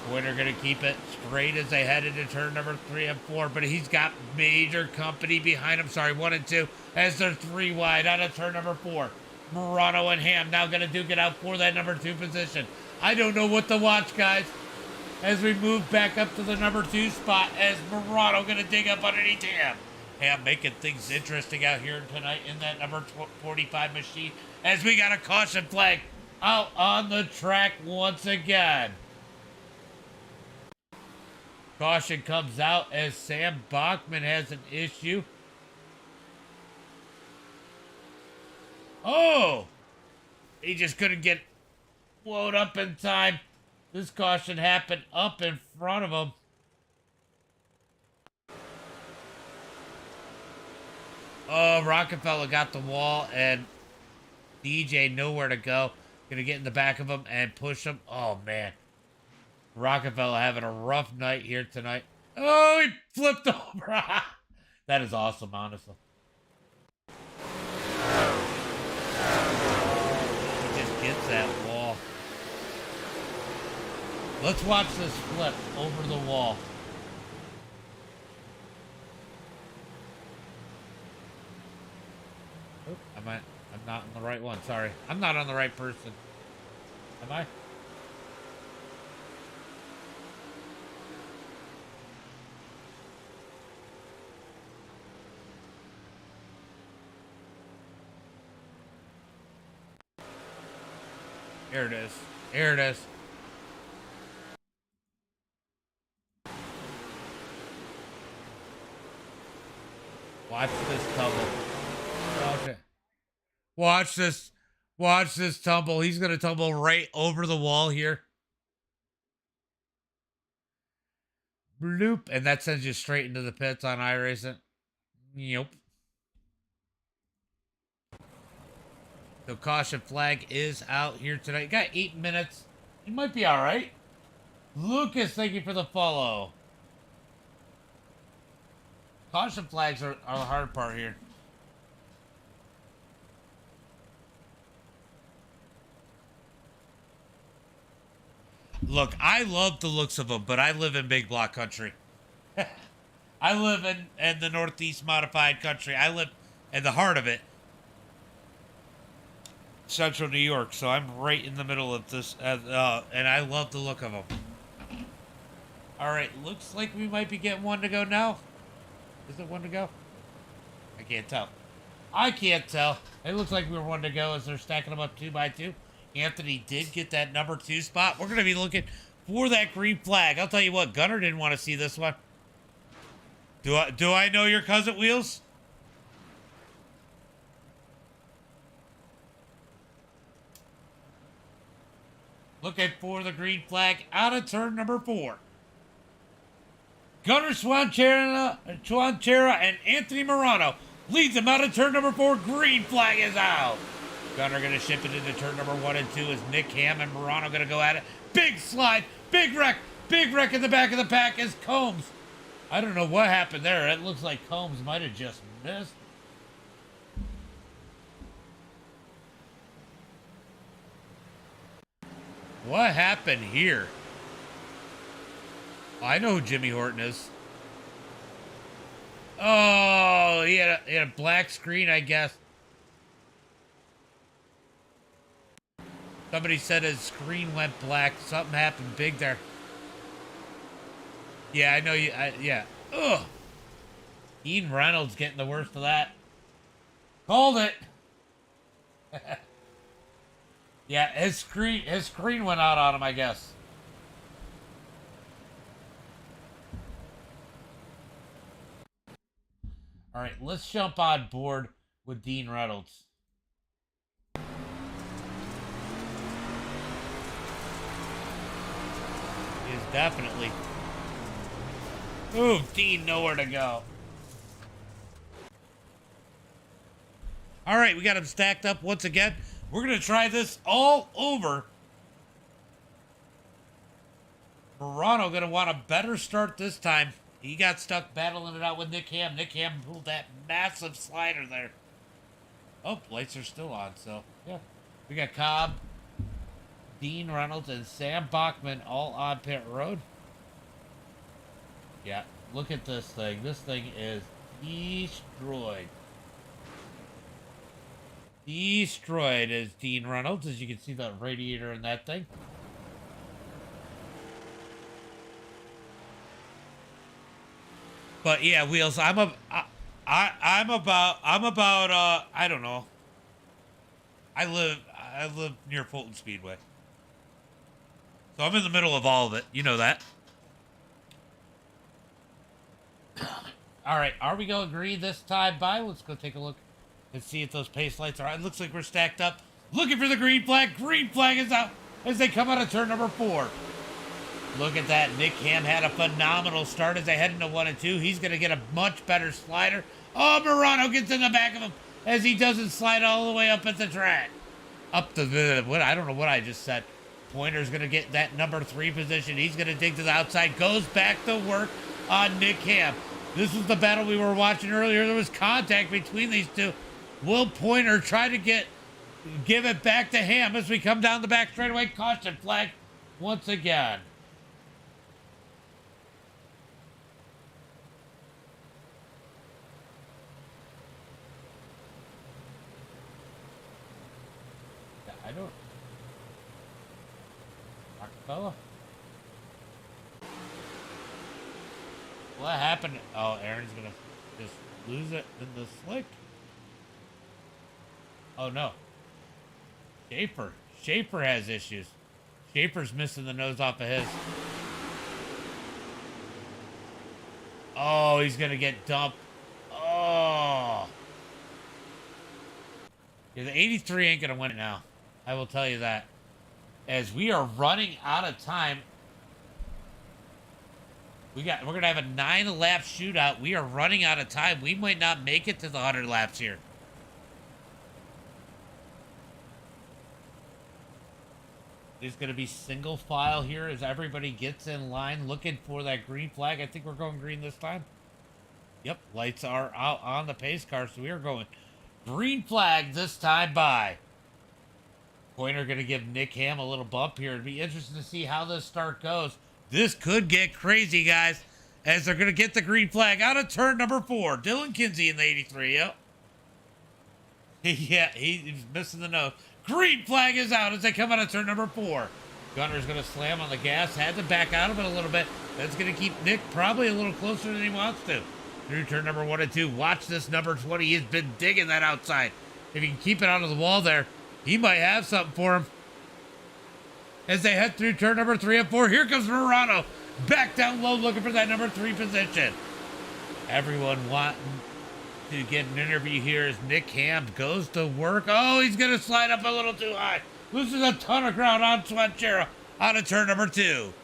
[SPEAKER 1] Pointer going to keep it straight as they head into turn number 3 and 4. But he's got major company behind him. Sorry, 1 and 2 as they're 3 wide out of turn number 4. Morano and Ham now going to duke it out for that number 2 position. I don't know what to watch, guys, as we move back up to the number 2 spot as Morano going to dig up underneath Ham. Ham making things interesting out here tonight in that number 45 machine as we got a caution flag out on the track once again. Caution comes out as Sam Bachman has an issue. Oh! He just couldn't get blown up in time. This caution happened up in front of him. Oh, Rockefeller got the wall and DJ nowhere to go. Gonna get in the back of him and push him. Oh, man. Rockefeller having a rough night here tonight. Oh, he flipped over. That is awesome, honestly. He just gets that wall. Let's watch this flip over the wall. Oh, I'm not on the right one. Sorry. I'm not on the right person. Am I? Here it is. Here it is. Watch this tumble. Okay. Watch this. Watch this tumble. He's going to tumble right over the wall here. Bloop. And that sends you straight into the pits on iRacing. Yep. The caution flag is out here tonight. Got 8 minutes. He might be all right. Lucas, thank you for the follow. Caution flags are the hard part here. Look, I love the looks of them, but I live in big block country. I live in the Northeast modified country. I live in the heart of it. Central New York, so I'm right in the middle of this, and I love the look of them. All right, looks like we might be getting one to go now. Is it one to go? I can't tell. I can't tell. It looks like we're one to go as they're stacking them up 2 by 2. Anthony did get that number 2 spot. We're going to be looking for that green flag. I'll tell you what, Gunner didn't want to see this one. Do I know your cousin, Wheels? Looking for the green flag out of turn number 4. Gunnar Swanchera and Anthony Morano leads them out of turn number 4. Green flag is out. Gunnar going to ship it into turn number 1 and 2 as Nick Ham and Morano going to go at it. Big slide, big wreck in the back of the pack as Combs. I don't know what happened there. It looks like Combs might have just missed. What happened here? I know who Jimmy Horton is. Oh, he had a black screen, I guess. Somebody said his screen went black. Something happened big there. Yeah, I know you. Yeah. Ugh. Ian Reynolds getting the worst of that. Called it. Yeah, his screen went out on him, I guess. All right, let's jump on board with Dean Reynolds. He is definitely. Ooh, Dean, nowhere to go. All right, we got him stacked up once again. We're going to try this all over. Morano going to want a better start this time. He got stuck battling it out with Nick Ham. Nick Ham pulled that massive slider there. Oh, lights are still on, so yeah. We got Cobb, Dean Reynolds, and Sam Bachman all on pit road. Yeah, look at this thing. This thing is destroyed. Destroyed is Dean Reynolds, as you can see the radiator in that thing. But yeah, Wheels, I'm about I don't know. I live near Fulton Speedway. So I'm in the middle of all of it. You know that. All right, are we going green this time by? Let's go take a look and see if those pace lights are on. It looks like we're stacked up. Looking for the green flag. Green flag is out as they come out of turn number 4. Look at that. Nick Ham had a phenomenal start as they head into 1 and 2. He's going to get a much better slider. Oh, Morano gets in the back of him as he doesn't slide all the way up at the track. Up to the, what, I don't know what I just said. Pointer's going to get that number 3 position. He's going to dig to the outside. Goes back to work on Nick Ham. This was the battle we were watching earlier. There was contact between these two. Will Pointer try to give it back to Ham as we come down the back straightaway? Caution flag once again. I don't. Rockefeller. What happened? Oh, Aaron's gonna just lose it in the slick. Oh no. Schaefer has issues. Schaefer's missing the nose off of his. Oh, he's gonna get dumped. Oh. Yeah, the 83 ain't gonna win it now. I will tell you that. As we are running out of time. We're gonna have a 9-lap shootout. We are running out of time. We might not make it to the 100 laps here. There's gonna be single file here as everybody gets in line looking for that green flag. I think we're going green this time. Yep, lights are out on the pace car, so we are going green flag this time by. Pointer gonna give Nick Ham a little bump here. It'd be interesting to see how this start goes. This could get crazy, guys, as they're going to get the green flag out of turn number 4. Dylan Kinsey in the 83, yep. Yeah, he's missing the nose. Green flag is out as they come out of turn number 4. Gunner's going to slam on the gas, had to back out of it a little bit. That's going to keep Nick probably a little closer than he wants to. Through turn number 1 and 2. Watch this number 20. He's been digging that outside. If he can keep it out of the wall there, he might have something for him. As they head through turn number 3 and 4, here comes Morano. Back down low looking for that number 3 position. Everyone wanting to get an interview here as Nick Ham goes to work. Oh, he's going to slide up a little too high. Loses a ton of ground on Swanchero out of turn number 2.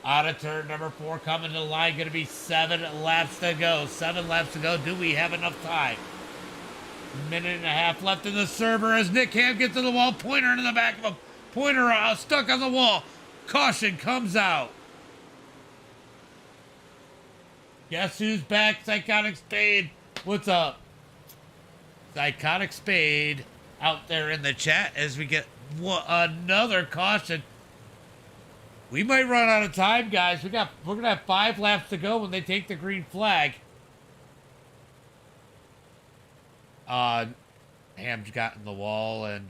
[SPEAKER 1] Out of turn number 4 coming to the line. Going to be 7 laps to go. 7 laps to go. Do we have enough time? Minute and a half left in the server as Nick Ham gets to the wall. Pointer into the back of him. Pointer stuck on the wall. Caution comes out. Guess who's back? Psychotic Spade. What's up? Psychotic Spade out there in the chat as we get another caution. We might run out of time, guys. We're gonna have 5 laps to go when they take the green flag. Ham's got in the wall and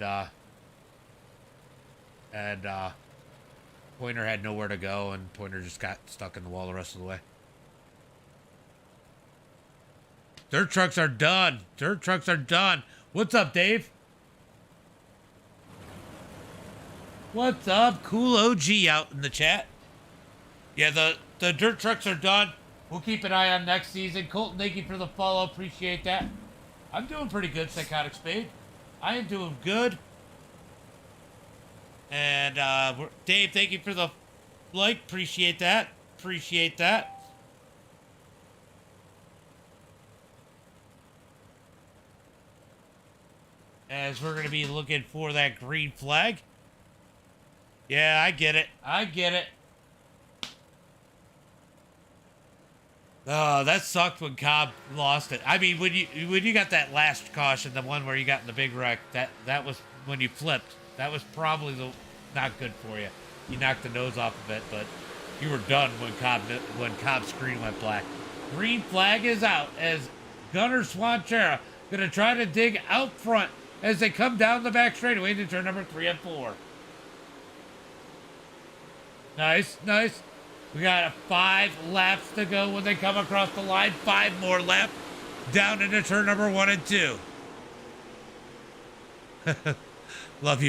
[SPEAKER 1] Pointer had nowhere to go, and Pointer just got stuck in the wall the rest of the way. Dirt trucks are done. Dirt trucks are done. What's up, Dave? What's up? Cool OG out in the chat. Yeah, the dirt trucks are done. We'll keep an eye on next season. Colton, thank you for the follow. Appreciate that. I'm doing pretty good, Psychotic Spade. I am doing good. And Dave, thank you for the like. Appreciate that. Appreciate that. As we're going to be looking for that green flag. Yeah, I get it. I get it. Oh, that sucked when Cobb lost it. I mean, when you got that last caution, the one where you got in the big wreck, that was when you flipped. That was probably the not good for you. You knocked the nose off of it, but you were done when Cobb's screen went black. Green flag is out as Gunnar Swanchera gonna try to dig out front as they come down the back straightaway into turn number 3 and 4. Nice, nice. We got 5 laps to go when they come across the line. 5 more left. Down into turn number 1 and 2. Love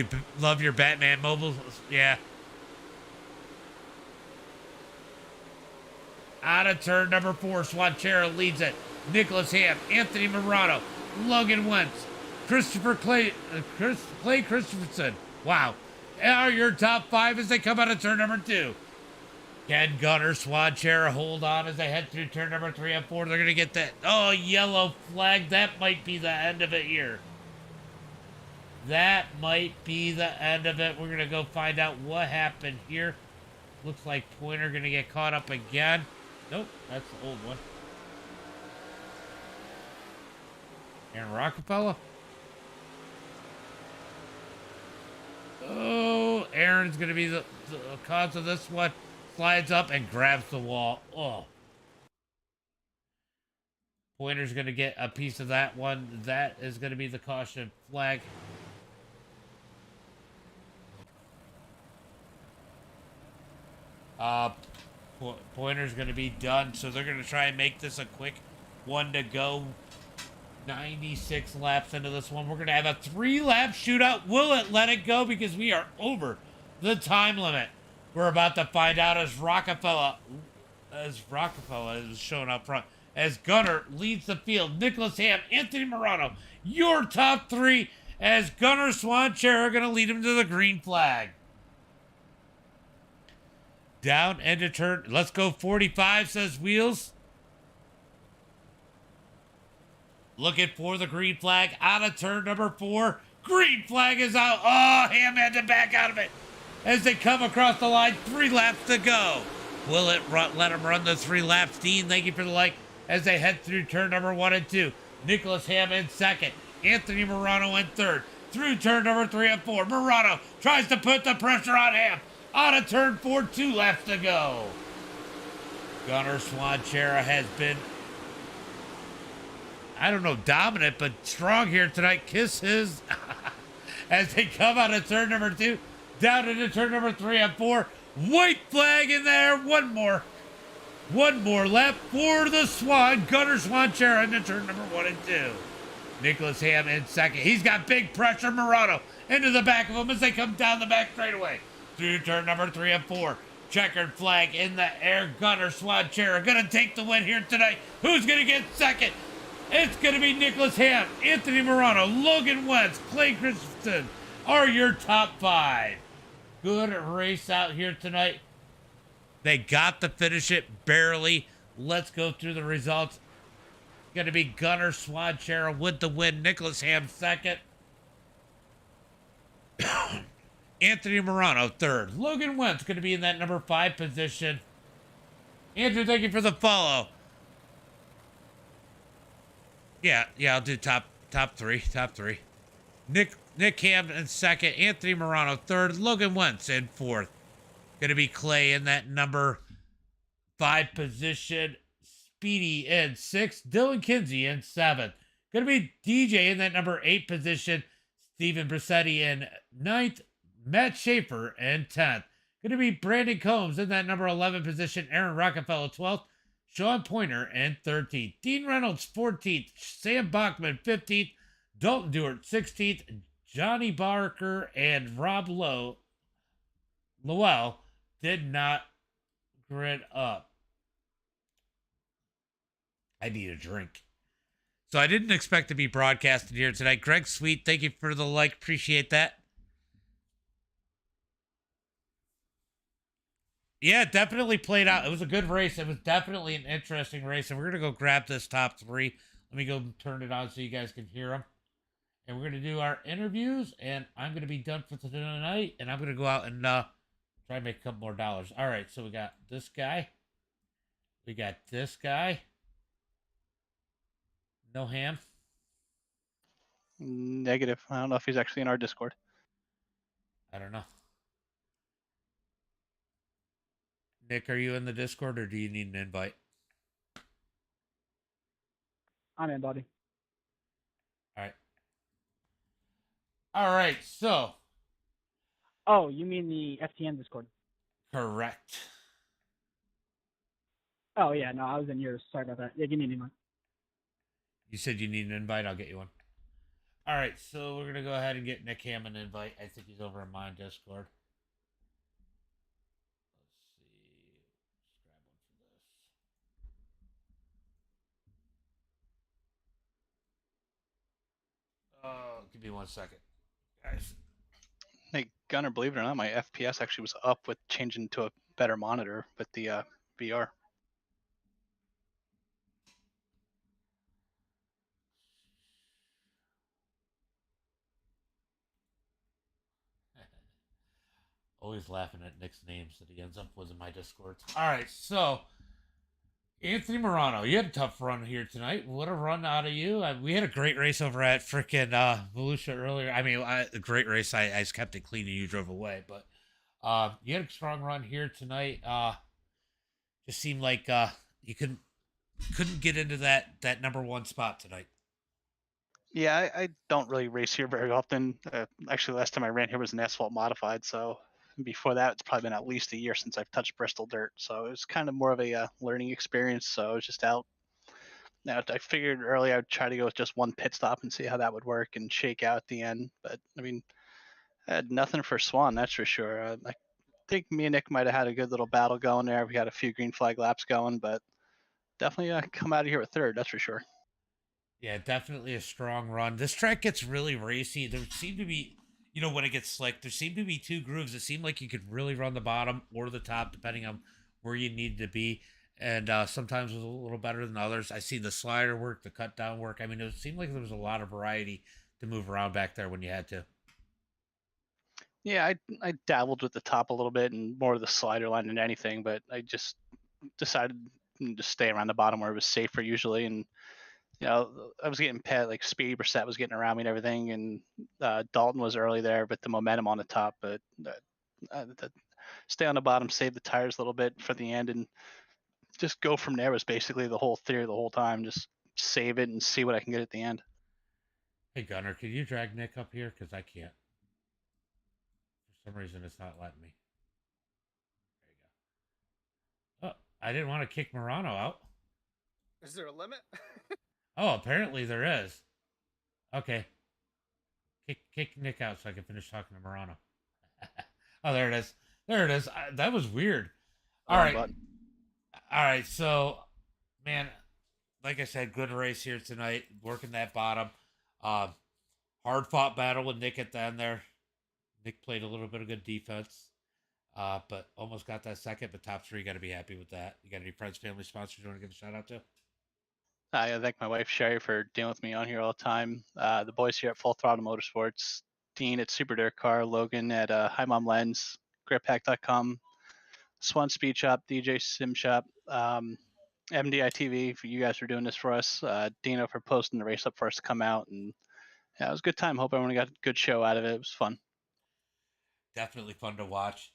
[SPEAKER 1] your Batman mobiles. Yeah. Out of turn number 4, Swanchera leads it. Nicholas Ham, Anthony Morano, Logan Wentz, Clay Christensen. Wow. Are your top 5 as they come out of turn number 2. Can Gunnar Swanchera hold on as they head through turn number 3 and 4? They're going to get that, yellow flag. That might be the end of it here. That might be the end of it. We're going to go find out what happened here. Looks like Pointer going to get caught up again. Nope, that's the old one. Aaron Rockefeller. Oh, Aaron's going to be the cause of this one. Slides up and grabs the wall. Oh. Pointer's going to get a piece of that one. That is going to be the caution flag. Pointer's going to be done, so they're going to try and make this a quick one to go. 96 laps into this one. We're going to have a 3-lap shootout. Will it let it go? Because we are over the time limit. We're about to find out as Rockefeller is showing up front. As Gunnar leads the field. Nicholas Ham, Anthony Morano, your top 3 as Gunnar Swanchera are going to lead him to the green flag. Down into turn. Let's go 45, says Wheels. Looking for the green flag out of turn number 4. Green flag is out. Oh, Ham had to back out of it. As they come across the line, 3 laps to go. Will it let them run the 3 laps? Dean, thank you for the like. As they head through turn number 1 and 2. Nicholas Ham in second. Anthony Morano in third. Through turn number 3 and 4. Morano tries to put the pressure on Ham. Out of turn 4, 2 laps to go. Gunnar Swanchera has been, I don't know, dominant, but strong here tonight. Kiss his. As they come out of turn number 2. Down into turn number 3 and 4. White flag in there. One more lap for the Swan. Gunnar Swanchera into turn number 1 and 2. Nicholas Ham in second. He's got big pressure. Morano into the back of him as they come down the back straightaway. Through turn number 3 and 4. Checkered flag in the air. Gunnar Swanchera going to take the win here tonight. Who's going to get second? It's going to be Nicholas Ham, Anthony Morano, Logan Wentz, Clay Christensen are your top 5. Good race out here tonight. They got to finish it barely. Let's go through the results. Going to be Gunnar Swanchera with the win. Nicholas Ham second. Anthony Morano third. Logan Wentz going to be in that number 5 position. Andrew, thank you for the follow. Yeah, I'll do top 3. Nick Ham in second. Anthony Morano third. Logan Wentz in 4th. Going to be Clay in that number 5 position. Speedy in 6th. Dylan Kinsey in 7th. Going to be DJ in that number 8 position. Steven Brissetti in 9th. Matt Schaefer in 10th. Going to be Brandon Combs in that number 11 position. Aaron Rockefeller 12th. Sean Pointer in 13th. Dean Reynolds 14th. Sam Bachman 15th. Dalton Dewart 16th. Johnny Barker and Rob Lowell did not grid up. I need a drink. So I didn't expect to be broadcasted here tonight. Greg Sweet, thank you for the like. Appreciate that. Yeah, it definitely played out. It was a good race. It was definitely an interesting race. And we're going to go grab this top 3. Let me go turn it on so you guys can hear them. And we're going to do our interviews. And I'm going to be done for tonight. And I'm going to go out and try and make a couple more dollars. All right, so we got this guy. We got this guy. No ham.
[SPEAKER 5] Negative. I don't know if he's actually in our Discord.
[SPEAKER 1] I don't know. Nick, are you in the Discord or do you need an invite?
[SPEAKER 4] I'm in, buddy.
[SPEAKER 1] All right. All right. So,
[SPEAKER 4] Oh, you mean the FTM Discord?
[SPEAKER 1] correct.
[SPEAKER 4] Oh yeah, no, I was in yours. Sorry about that. Yeah, give me an invite.
[SPEAKER 1] You said you need an invite. I'll get you one. All right. So we're gonna go ahead and get Nick Ham an invite. I think he's over in my Discord. Let's see. Let's grab one for this. Oh, give me 1 second, guys.
[SPEAKER 5] Hey, Gunner, believe it or not, my FPS actually was up with changing to a better monitor with the VR.
[SPEAKER 1] Always laughing at Nick's names that he ends up with in my Discord. All right, so Anthony Morano, you had a tough run here tonight. What a run out of you! We had a great race over at frickin' Volusia earlier. I mean, a great race. I just kept it clean and you drove away, but you had a strong run here tonight. Just seemed like you couldn't get into that number one spot tonight.
[SPEAKER 5] Yeah, I don't really race here very often. Actually, last time I ran here was an asphalt modified, so before that, it's probably been at least a year since I've touched Bristol dirt. So it was kind of more of a learning experience. So I was just out. Now I figured early I'd try to go with just one pit stop and see how that would work and shake out at the end. But I mean, I had nothing for Swan, that's for sure. I think me and Nick might have had a good little battle going there. We had a few green flag laps going, but definitely come out of here with third, that's for sure.
[SPEAKER 1] Yeah, definitely a strong run. This track gets really racy. There seem to be, when it gets slick, there seem to be two grooves. It seemed like you could really run the bottom or the top, depending on where you needed to be. And sometimes it was a little better than others. I see the slider work, the cut down work. I mean, it seemed like there was a lot of variety to move around back there when you had to.
[SPEAKER 5] Yeah, I dabbled with the top a little bit and more of the slider line than anything, but I just decided to stay around the bottom where it was safer usually. And I was getting pet like Speedy Brissett was getting around me and everything, and Dalton was early there with the momentum on the top, but stay on the bottom, save the tires a little bit for the end, and just go from there was basically the whole theory the whole time. Just save it and see what I can get at the end.
[SPEAKER 1] Hey, Gunner, can you drag Nick up here? Because I can't. For some reason, it's not letting me. There you go. Oh, I didn't want to kick Morano out.
[SPEAKER 6] Is there a limit?
[SPEAKER 1] Oh, apparently there is. Okay. Kick Nick out so I can finish talking to Morano. Oh, there it is. There it is. That was weird. All right.
[SPEAKER 5] Button.
[SPEAKER 1] All right. So, man, like I said, good race here tonight. Working that bottom. Hard fought battle with Nick at the end there. Nick played a little bit of good defense. But almost got that second. But top three, got to be happy with that. You got any friends, family, sponsors you want to give a shout out to?
[SPEAKER 5] I thank my wife Sherry for dealing with me on here all the time. The boys here at Full Throttle Motorsports, Dean at Super Dirt Car, Logan at Hi Mom Lens, GripHack.com, Swan Speed Shop, DJ Sim Shop, MDI TV for you guys for doing this for us. Dino for posting the race up for us to come out, and yeah, it was a good time. Hope everyone got a good show out of it. It was fun.
[SPEAKER 1] Definitely fun to watch.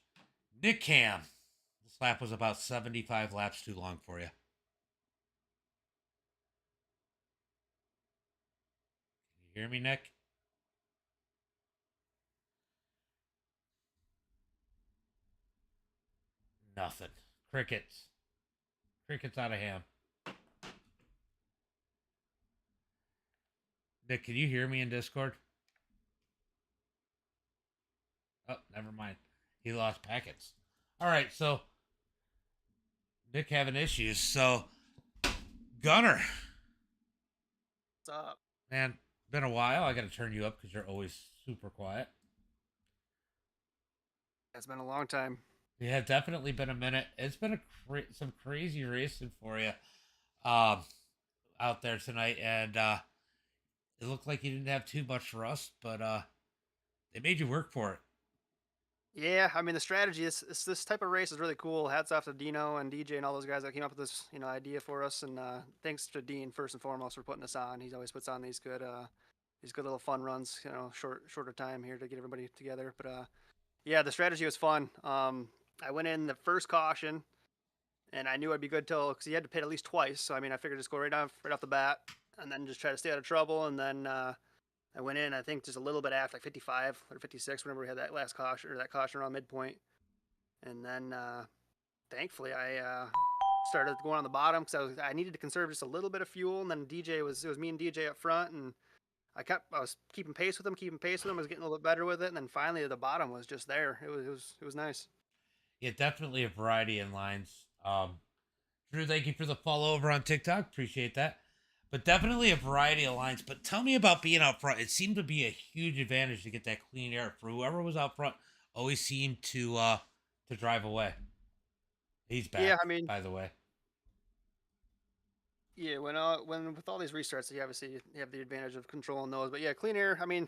[SPEAKER 1] Nick Cam. This lap was about 75 laps too long for you. Can you hear me, Nick? Nothing. Crickets. Crickets out of ham. Nick, can you hear me in Discord? Oh, never mind. He lost packets. All right, so Nick having issues. So, Gunner.
[SPEAKER 6] What's up?
[SPEAKER 1] Man, been a while. I got to turn you up because you're always super quiet.
[SPEAKER 6] It's been a long time.
[SPEAKER 1] Yeah, definitely been a minute. It's been some crazy racing for you out there tonight, and it looked like you didn't have too much rust, but they made you work for it.
[SPEAKER 6] Yeah, I mean the strategy is this type of race is really cool. Hats off to Dino and DJ and all those guys that came up with this idea for us, and thanks to Dean first and foremost for putting this on. He always puts on these good little fun runs, shorter time here to get everybody together. But yeah, the strategy was fun. I went in the first caution, and I knew I'd be good till because he had to pit at least twice. So I mean, I figured just go right off the bat, and then just try to stay out of trouble. And then I went in, I think, just a little bit after, like 55 or 56, whenever we had that last caution or that caution around midpoint. And then thankfully I started going on the bottom because I needed to conserve just a little bit of fuel. And then it was me and DJ up front, and I was keeping pace with him. I was getting a little bit better with it, and then finally the bottom was just there. It was nice.
[SPEAKER 1] Yeah, definitely a variety in lines. Drew, thank you for the follow over on TikTok. Appreciate that. But definitely a variety of lines. But tell me about being out front. It seemed to be a huge advantage to get that clean air for whoever was out front. Always seemed to drive away. He's back.
[SPEAKER 6] Yeah, I mean,
[SPEAKER 1] by the way.
[SPEAKER 6] yeah, when with all these restarts, you obviously have the advantage of controlling those. But yeah, clean air. I mean,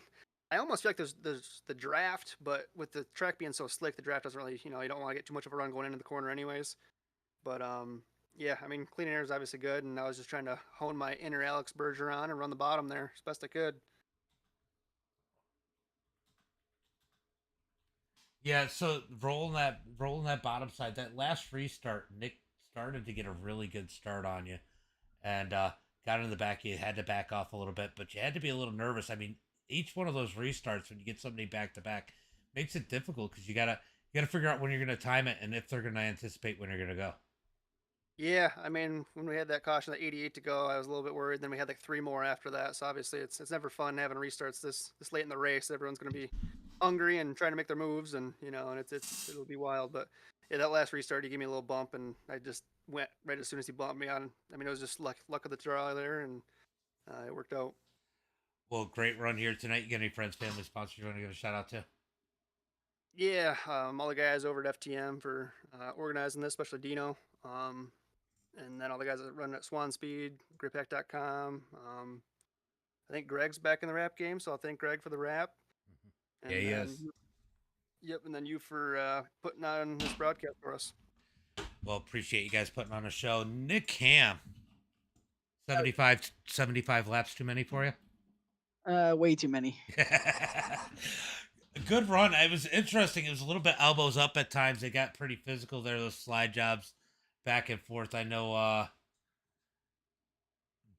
[SPEAKER 6] I almost feel like there's the draft, but with the track being so slick, the draft doesn't really, you don't want to get too much of a run going into the corner, anyways. But yeah, I mean, clean air is obviously good, and I was just trying to hone my inner Alex Bergeron and run the bottom there as best I could.
[SPEAKER 1] Yeah, so rolling that bottom side, that last restart, Nick started to get a really good start on you, and got in the back. You had to back off a little bit, but you had to be a little nervous. I mean, each one of those restarts when you get somebody back to back makes it difficult because you gotta figure out when you're gonna time it and if they're gonna anticipate when you're gonna go.
[SPEAKER 6] Yeah, I mean, when we had that caution at 88 to go, I was a little bit worried. Then we had like three more after that. So obviously, it's never fun having restarts this late in the race. Everyone's going to be hungry and trying to make their moves, and and it'll be wild. But yeah, that last restart, he gave me a little bump, and I just went right as soon as he bumped me on. I mean, it was just luck of the draw there, and it worked out.
[SPEAKER 1] Well, great run here tonight. You got any friends, family, sponsors you want to give a shout out to?
[SPEAKER 6] Yeah, all the guys over at FTM for organizing this, especially Dino. And then all the guys that run at Swan Speed, griphack.com. I think Greg's back in the wrap game, so I'll thank Greg for the wrap. And
[SPEAKER 1] Yeah, he is.
[SPEAKER 6] Yep, and then you for putting on this broadcast for us.
[SPEAKER 1] Well, appreciate you guys putting on a show. Nick Ham, 75 laps too many for you?
[SPEAKER 4] Way too many.
[SPEAKER 1] A good run. It was interesting. It was a little bit elbows up at times. They got pretty physical there, those slide jobs back and forth. I know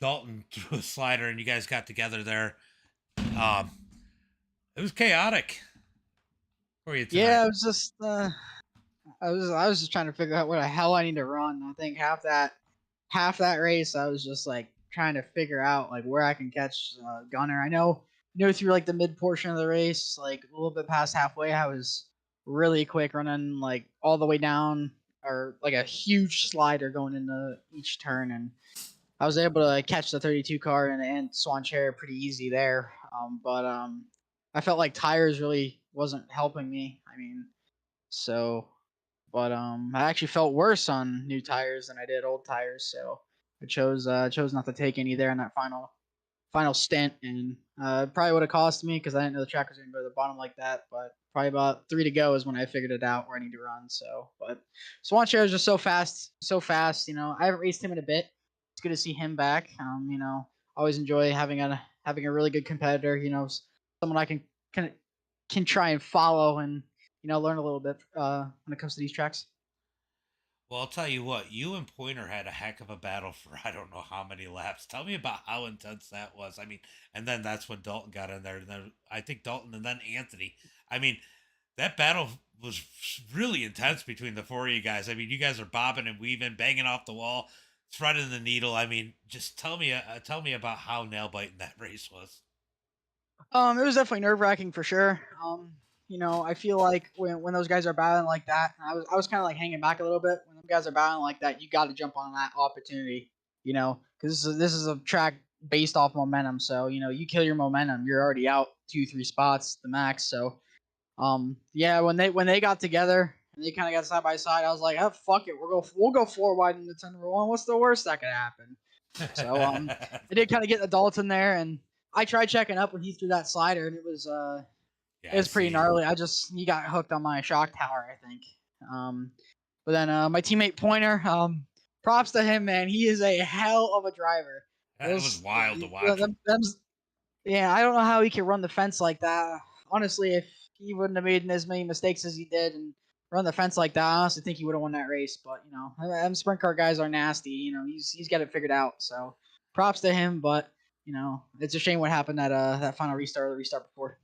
[SPEAKER 1] Dalton threw a slider and you guys got together there. It was chaotic for you tonight.
[SPEAKER 4] Yeah, it was just I was just trying to figure out what the hell I need to run. I think half that race I was just like trying to figure out like where I can catch Gunner. I know through like the mid portion of the race, like a little bit past halfway, I was really quick running like all the way down or like a huge slider going into each turn, and I was able to catch the 32 car and Swan Chair pretty easy there. But I felt like tires really wasn't helping me. I mean, so, but I actually felt worse on new tires than I did old tires. So I chose not to take any there in that final stint, and probably would have cost me because I didn't know the track was going to go to the bottom like that. But probably about 3 to go is when I figured it out where I need to run. So, but Swan Chair is just so fast. I haven't raced him in a bit. It's good to see him back. Always enjoy having a really good competitor. Someone I can try and follow and learn a little bit when it comes to these tracks.
[SPEAKER 1] Well, I'll tell you what, you and Pointer had a heck of a battle for I don't know how many laps. Tell me about how intense that was. I mean, and then that's when Dalton got in there. And then I think Dalton and then Anthony. I mean, that battle was really intense between the four of you guys. I mean, you guys are bobbing and weaving, banging off the wall, threading the needle. I mean, just tell me about how nail biting that race was.
[SPEAKER 4] It was definitely nerve wracking for sure. I feel like when those guys are battling like that, I was kind of like hanging back a little bit. When those guys are battling like that, you got to jump on that opportunity, because this is a track based off momentum. So you kill your momentum, you're already out 2-3 spots the max. So yeah, when they got together and they kind of got side by side, I was like, oh fuck it, we'll go 4 wide in the 10-1. What's the worst that could happen? So I did kind of get the Dalton there, and I tried checking up when he threw that slider, and it was
[SPEAKER 1] Yeah,
[SPEAKER 4] It was pretty
[SPEAKER 1] see.
[SPEAKER 4] gnarly. He got hooked on my shock tower, I think. But then my teammate Pointer, props to him, man. He is a hell of a driver.
[SPEAKER 1] It was wild to watch.
[SPEAKER 4] Yeah, I don't know how he could run the fence like that. Honestly, if he wouldn't have made as many mistakes as he did and run the fence like that, I honestly think he would have won that race. But them sprint car guys are nasty. He's got it figured out. So props to him. But it's a shame what happened at that final restart or the restart before.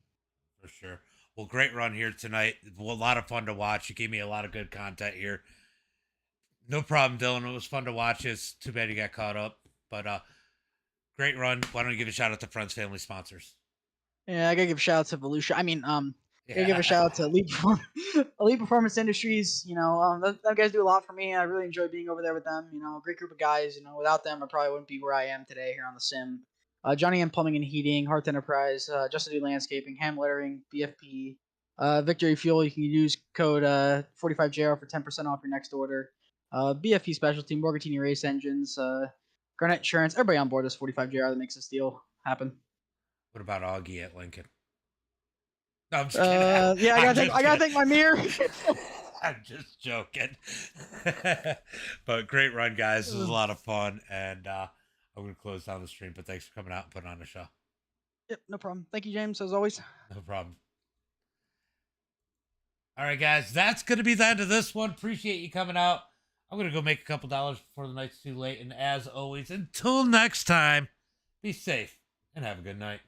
[SPEAKER 1] For sure. Well, great run here tonight. Well, a lot of fun to watch. You gave me a lot of good content here. No problem, Dylan. It was fun to watch. It's too bad you got caught up. But great run. Why don't you give a shout out to friends, family, sponsors?
[SPEAKER 4] Yeah, I gotta give a shout out to Volusia. Gotta give
[SPEAKER 1] Yeah.
[SPEAKER 4] a shout out to Elite Performance Industries. Those guys do a lot for me. I really enjoy being over there with them. Great group of guys. Without them, I probably wouldn't be where I am today here on the sim. Johnny M Plumbing and Heating, Hearth Enterprise, Just to Do Landscaping, Ham Lettering, BFP, Victory Fuel. You can use code 45JR for 10% off your next order. BFP Specialty, Morgatini Race Engines, Garnett Insurance. Everybody on board this 45JR that makes this deal happen.
[SPEAKER 1] What about Augie at Lincoln? No, I'm just kidding.
[SPEAKER 4] Yeah, I gotta take my mirror.
[SPEAKER 1] I'm just joking. But great run, guys. This was a lot of fun. And I'm going to close down the stream. But thanks for coming out and putting on the show.
[SPEAKER 4] Yep, no problem. Thank you, James, as always.
[SPEAKER 1] No problem. All right, guys. That's going to be the end of this one. Appreciate you coming out. I'm going to go make a couple dollars before the night's too late. And as always, until next time, be safe and have a good night.